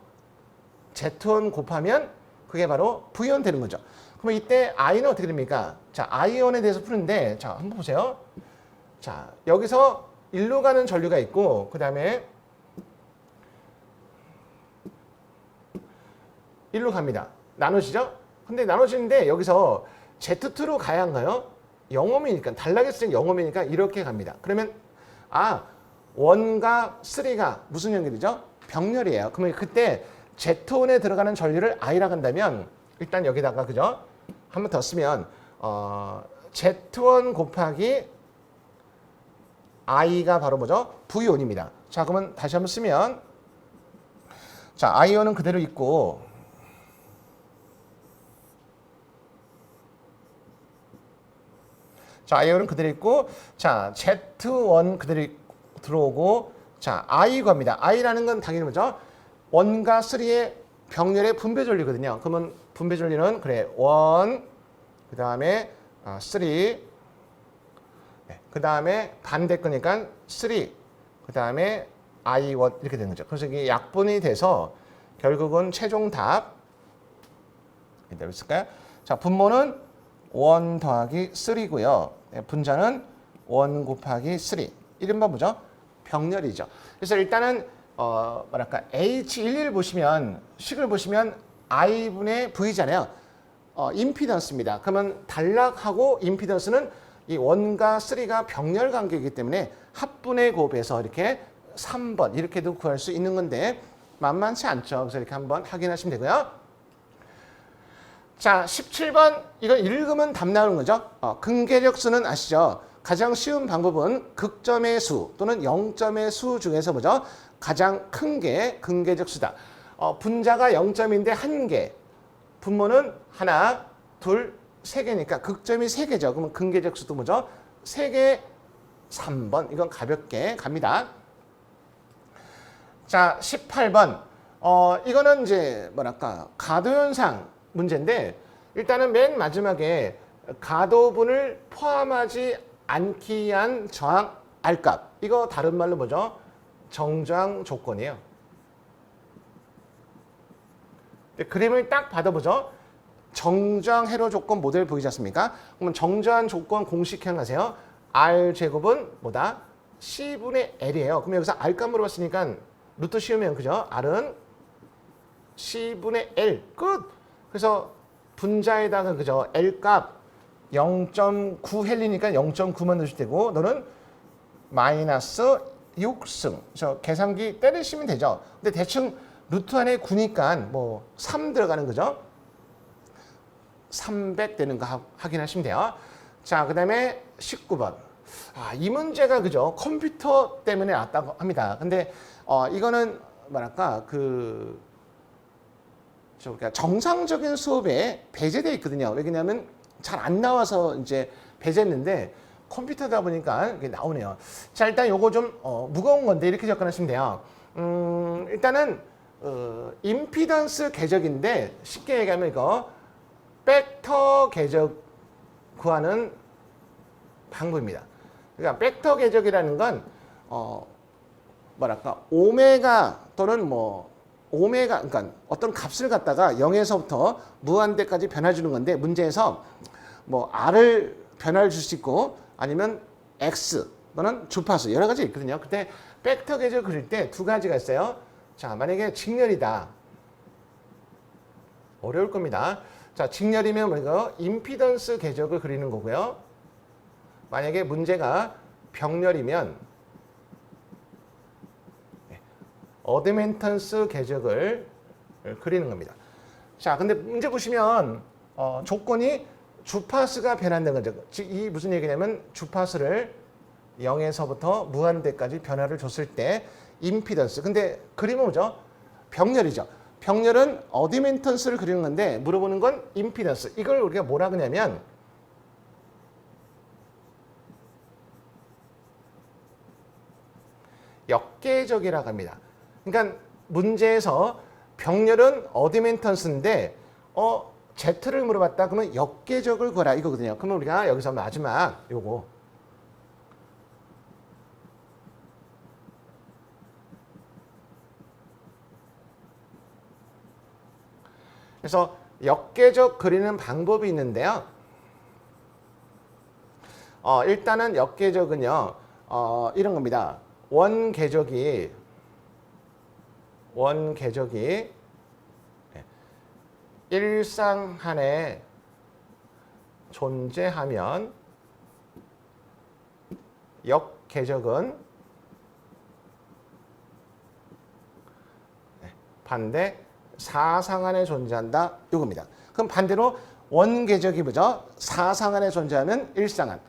Z온 곱하면 그게 바로 V온 되는 거죠. 그럼 이때 I는 어떻게 됩니까? 자, 아이온에 대해서 푸는데 자, 한번 보세요. 자, 여기서 일로 가는 전류가 있고 그다음에 일로 갑니다. 나눠지죠? 근데 나눠지는데 여기서 Z2로 가야 한가요? 0옴이니까 단락했을 때 0옴이니까 이렇게 갑니다. 그러면 1과 3가 무슨 연결이죠? 병렬이에요. 그러면 그때 Z온에 들어가는 전류를 I라고 한다면 일단 여기다가 그죠? 한 번 더 쓰면 Z1 곱하기 I가 바로 뭐죠? V온입니다. 자, 그러면 다시 한번 쓰면 자, I온은 그대로 있고 자, I온은 그대로 있고 자, Z1 그대로 들어오고 자, I 구합니다. I라는 건 당연히 뭐죠? 1과 3의 병렬의 분배 전류거든요. 그러면 분배 전류는 그래 1 그다음에 3 그다음에 반대 거니까 3 그다음에 I1 이렇게 되는 거죠. 그래서 이게 약분이 돼서 결국은 최종 답 이대로 쓸까요? 자, 분모는 1 더하기 3고요. 분자는 1 곱하기 3. 이른바 뭐죠? 병렬이죠. 그래서 일단은 뭐랄까 H11 보시면 식을 보시면 I분의 V잖아요. 임피던스입니다. 그러면 단락하고 임피던스는 이 1과 3가 병렬 관계이기 때문에 합분의 곱해서 이렇게 3번 이렇게도 구할 수 있는 건데 만만치 않죠. 그래서 이렇게 한번 확인하시면 되고요. 자, 17번 이거 읽으면 답 나오는 거죠. 근계력 수는 아시죠? 가장 쉬운 방법은 극점의 수 또는 0점의 수 중에서 뭐죠? 가장 큰 게 근계적 수다. 분자가 0점인데 1개, 분모는 하나, 둘, 3개니까 극점이 3개죠. 그러면 근계적 수도 뭐죠? 3개, 3번. 이건 가볍게 갑니다. 자, 18번. 이거는 이제 뭐랄까 가도현상 문제인데 일단은 맨 마지막에 가도분을 포함하지 않기 위한 저항 R값. 이거 다른 말로 뭐죠? 정저항 조건이에요. 그림을 딱 받아보죠. 정저항 회로 조건 모델 보이지 않습니까? 그러면 정저항 조건 공식 기억하세요. R 제곱은 뭐다? C분의 L이에요. 그럼 여기서 R값 물어봤으니까 루트 씌우면 그죠? R은 C분의 L 끝. 그래서 분자에다가 그죠? L값 0.9 헬리니까 0.9만 넣으실 테고 너는 마이너스 6승. 그래서 계산기 때리시면 되죠. 근데 대충 루트 안에 9니까 뭐 3 들어가는 거죠. 300 되는 거 확인하시면 돼요. 자, 그다음에 19번. 이 문제가 그죠? 컴퓨터 때문에 왔다고 합니다. 근데 이거는 뭐랄까 그러니까 정상적인 수업에 배제되어 있거든요. 왜냐하면 잘 안 나와서 이제 배제했는데 컴퓨터다 보니까 이게 나오네요. 자, 일단 요거 좀 무거운 건데 이렇게 접근하시면 돼요. 일단은 임피던스 궤적인데 쉽게 얘기하면 이거 벡터 궤적 구하는 방법입니다. 그러니까 벡터 궤적이라는 건 뭐랄까 오메가 또는 뭐 오메가 그러니까 어떤 값을 갖다가 0에서부터 무한대까지 변화주는 건데 문제에서 뭐 r을 변화를 줄 수 있고 아니면 x 또는 주파수 여러 가지 있거든요. 그때 벡터 궤적을 그릴 때 두 가지가 있어요. 자, 만약에 직렬이다. 어려울 겁니다. 자, 직렬이면 뭐예요? 임피던스 궤적을 그리는 거고요. 만약에 문제가 병렬이면 어드멘턴스 궤적을 그리는 겁니다. 자, 근데 문제 보시면 조건이 주파수가 변한다는 거죠. 즉, 이 무슨 얘기냐면 주파수를 0에서부터 무한대까지 변화를 줬을 때 임피던스. 근데 그림은 뭐죠? 병렬이죠. 병렬은 어드멘턴스를 그리는 건데 물어보는 건 임피던스. 이걸 우리가 뭐라 그러냐면 역계적이라고 합니다. 그러니까 문제에서 병렬은 어드멘턴스인데 Z를 물어봤다 그러면 역계적을 구하라 이거거든요. 그러면 우리가 여기서 마지막 요거 그래서 역계적 그리는 방법이 있는데요. 일단은 역계적은요. 이런 겁니다. 원계적이 일상 안에 존재하면 역계적은 반대 사상 안에 존재한다. 이겁니다. 그럼 반대로 원계적이 뭐죠? 사상 안에 존재하면 일상안.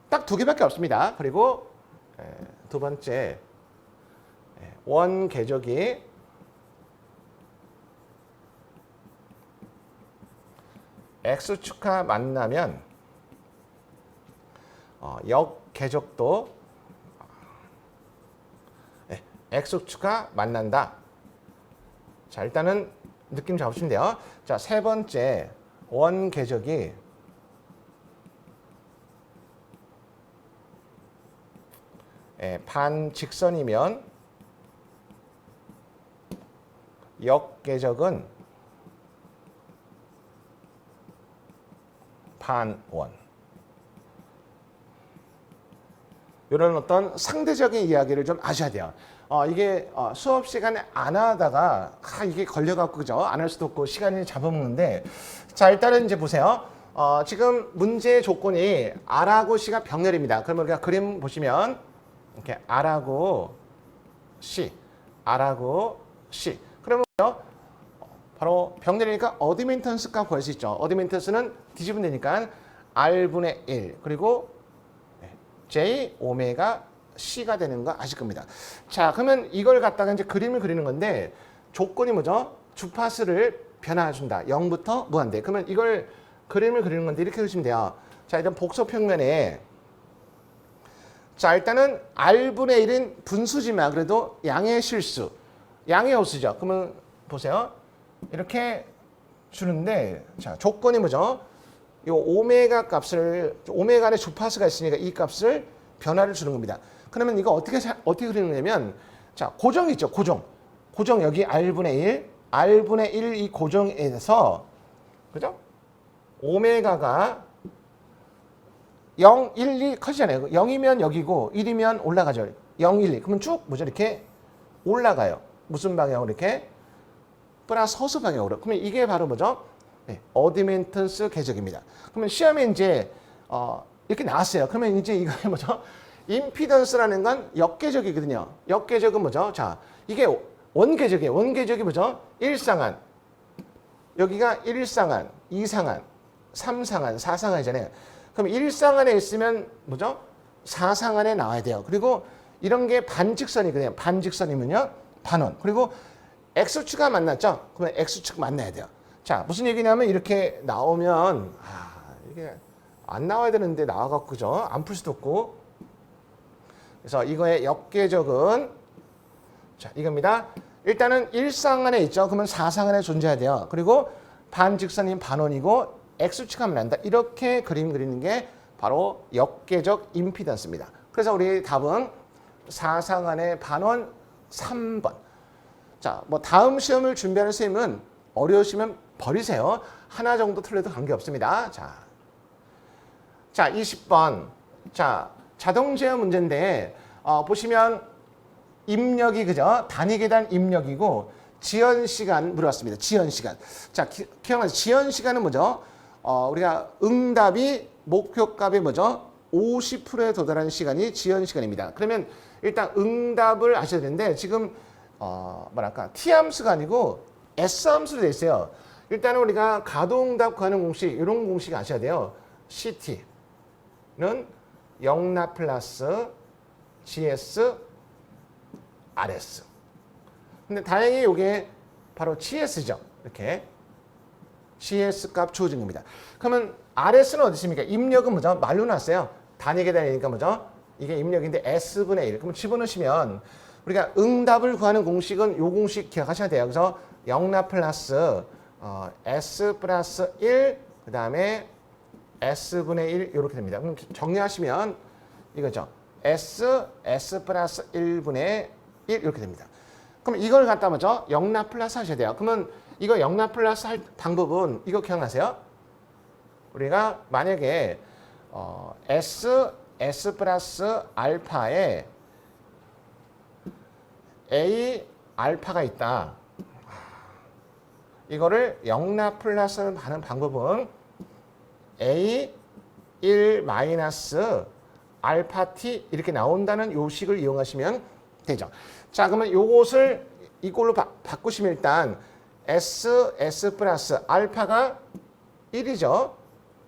딱 두 개밖에 없습니다. 그리고 두 번째 원계적이 X축과 만나면 역계적도 X축과 만난다. 자, 일단은 느낌 잡으시면 돼요. 자, 세 번째 원계적이 반직선이면 역계적은 반원. 이런 어떤 상대적인 이야기를 좀 아셔야 돼요. 이게 수업 시간에 안 하다가 이게 걸려갖고 그죠? 안 할 수도 없고 시간이 잡아먹는데 자 일단은 이제 보세요. 지금 문제의 조건이 R하고 C가 병렬입니다. 그러면 우리가 그림 보시면 이렇게 R하고 C, R하고 C. 그러면 바로 병렬이니까 어드멘턴스 값 구할 수 있죠. 어드멘턴스는 뒤집으면 되니까 R분의 1 그리고 J 오메가 C가 되는 거 아실 겁니다. 자, 그러면 이걸 갖다가 이제 그림을 그리는 건데 조건이 뭐죠? 주파수를 변화준다. 0부터 무한대. 그러면 이걸 그림을 그리는 건데 이렇게 그리시면 돼요. 자, 일단 복소 평면에 자, 일단은 R분의 1은 분수지만 그래도 양의 실수, 양의 호수죠. 그러면 보세요. 이렇게 주는데 자, 조건이 뭐죠? 이 오메가 값을 오메가 안에 주파수가 있으니까 이 값을 변화를 주는 겁니다. 그러면 이거 어떻게 그리는 거냐면 자, 고정이 있죠. 고정 여기 R분의 1 이 고정에서 그죠? 오메가가 0, 1, 2 커지잖아요. 0이면 여기고 1이면 올라가죠. 0, 1, 2. 그러면 쭉 뭐죠? 이렇게 올라가요. 무슨 방향으로 이렇게? 플러스 허수 방향으로. 그러면 이게 바로 뭐죠? 어드멘턴스 궤적입니다. 그러면 시험에 이제 이렇게 나왔어요. 그러면 이제 이거 뭐죠? 임피던스라는 건 역계적이거든요. 역계적은 뭐죠? 자, 이게 원계적이에요. 원계적이 뭐죠? 1상한. 여기가 1상한, 2상한, 3상한, 4상한이잖아요. 그럼 1상한에 있으면 뭐죠? 4상한에 나와야 돼요. 그리고 이런 게 반직선이거든요. 반직선이면요. 반원. 그리고 X축가 만났죠? 그러면 X축 만나야 돼요. 자, 무슨 얘기냐면 이렇게 나오면 이게 안 나와야 되는데 나와갖고 그죠? 안 풀 수도 없고. 그래서 이거의 역계적은 자, 이겁니다. 일단은 1상한에 있죠. 그러면 4상한에 존재해야 돼요. 그리고 반직선인 반원이고 X축 하면 난다. 이렇게 그림 그리는 게 바로 역계적 임피던스입니다. 그래서 우리 답은 사상안의 반원 3번. 자, 뭐 다음 시험을 준비하는 선생님은 어려우시면 버리세요. 하나 정도 틀려도 관계없습니다. 자, 20번. 자, 자동제어 문제인데 보시면 입력이 그죠? 단위 계단 입력이고 지연 시간 물어봤습니다. 지연 시간. 자, 기억나세요? 지연 시간은 뭐죠? 우리가 응답이 목표값이 뭐죠? 50%에 도달하는 시간이 지연 시간입니다. 그러면 일단 응답을 아셔야 되는데 지금 뭐랄까 T함수가 아니고 S함수로 되어 있어요. 일단은 우리가 가동응답 구하는 공식 이런 공식 아셔야 돼요. CT는 영납 플러스 GS RS. 근데 다행히 이게 바로 GS죠. 이렇게 GS 값 주어진 겁니다. 그러면 RS는 어디 있습니까? 입력은 뭐죠? 말로 놨어요. 단위 계단이니까 뭐죠? 이게 입력인데 S분의 1. 그럼 집어넣으시면 우리가 응답을 구하는 공식은 이 공식 기억하셔야 돼요. 그래서 영납 플러스 S 플러스 1, 그 다음에 S분의 1 이렇게 됩니다. 그럼 정리하시면 이거죠. S 플러스 1분의 1 이렇게 됩니다. 그럼 이걸 갖다 뭐죠? 영납 플러스 하셔야 돼요. 그러면 이거 영납 플러스 할 방법은 이거 기억나세요? 우리가 만약에 S 플러스 알파에 A 알파가 있다. 이거를 영납 플러스 하는 방법은 A 1 마이너스 알파 t 이렇게 나온다는 요식을 이용하시면 되죠. 자, 그러면 요것을 이걸로 바꾸시면 일단 S 플러스 알파가 1이죠.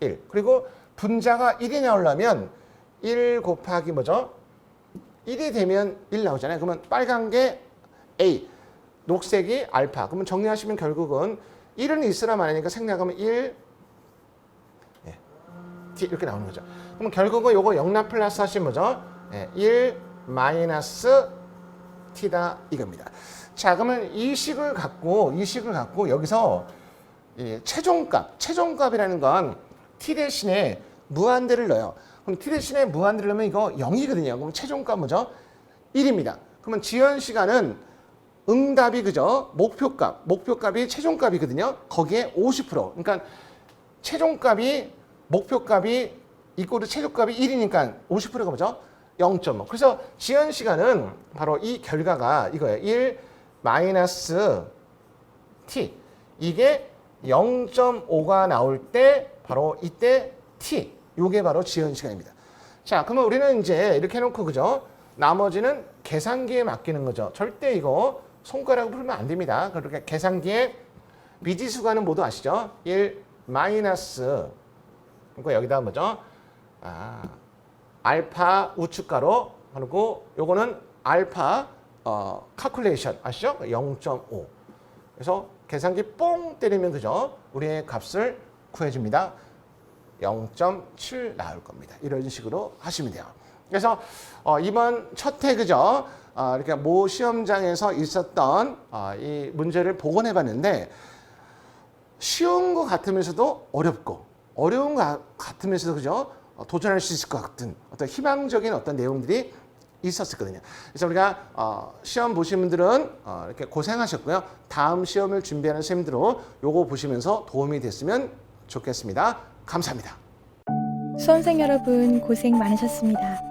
1. 그리고 분자가 1이 나오려면 1 곱하기 뭐죠? 1이 되면 1 나오잖아요. 그러면 빨간 게 A, 녹색이 알파. 그러면 정리하시면 결국은 1은 있으나 마나니까 생략하면 1, T 이렇게 나오는 거죠. 그럼 결국은 요거 영납 플러스 하시면 뭐죠? 1 마이너스 T다 이겁니다. 자, 그러면 이 식을 갖고 여기서 최종값이라는 건 T 대신에 무한대를 넣어요. 그럼 T 대신에 무한대를 넣으면 이거 0이거든요. 그럼 최종값 뭐죠? 1입니다. 그러면 지연 시간은 응답이 그죠? 목표값이 최종값이거든요. 거기에 50%. 그러니까 최종값이 목표값이 이꼬르 최종값이 1이니까 50%가 뭐죠? 0.5. 그래서 지연 시간은 바로 이 결과가 이거예요. 1 마이너스 t. 이게 0.5가 나올 때 바로 이때 t. 요게 바로 지연 시간입니다. 자, 그러면 우리는 이제 이렇게 해놓고 그죠? 나머지는 계산기에 맡기는 거죠. 절대 이거 손가락으로 풀면 안 됩니다. 그렇게 계산기에 미지수가는 모두 아시죠? 1 마이너스 그러니까 여기다 뭐죠? 알파 우측가로 하고 요거는 알파 calculation 아시죠? 0.5. 그래서 계산기 뽕 때리면 그죠? 우리의 값을 구해줍니다. 0.7 나올 겁니다. 이런 식으로 하시면 돼요. 그래서 이번 첫 해 그죠? 이렇게 모 시험장에서 있었던 이 문제를 복원해 봤는데 쉬운 것 같으면서도 어렵고 어려운 것 같으면서도 그죠? 도전할 수 있을 것 같은 어떤 희망적인 어떤 내용들이 있었거든요. 그래서 우리가 시험 보신 분들은 이렇게 고생하셨고요. 다음 시험을 준비하는 선생님들로 요거 보시면서 도움이 됐으면 좋겠습니다. 감사합니다. 수험생 여러분 고생 많으셨습니다.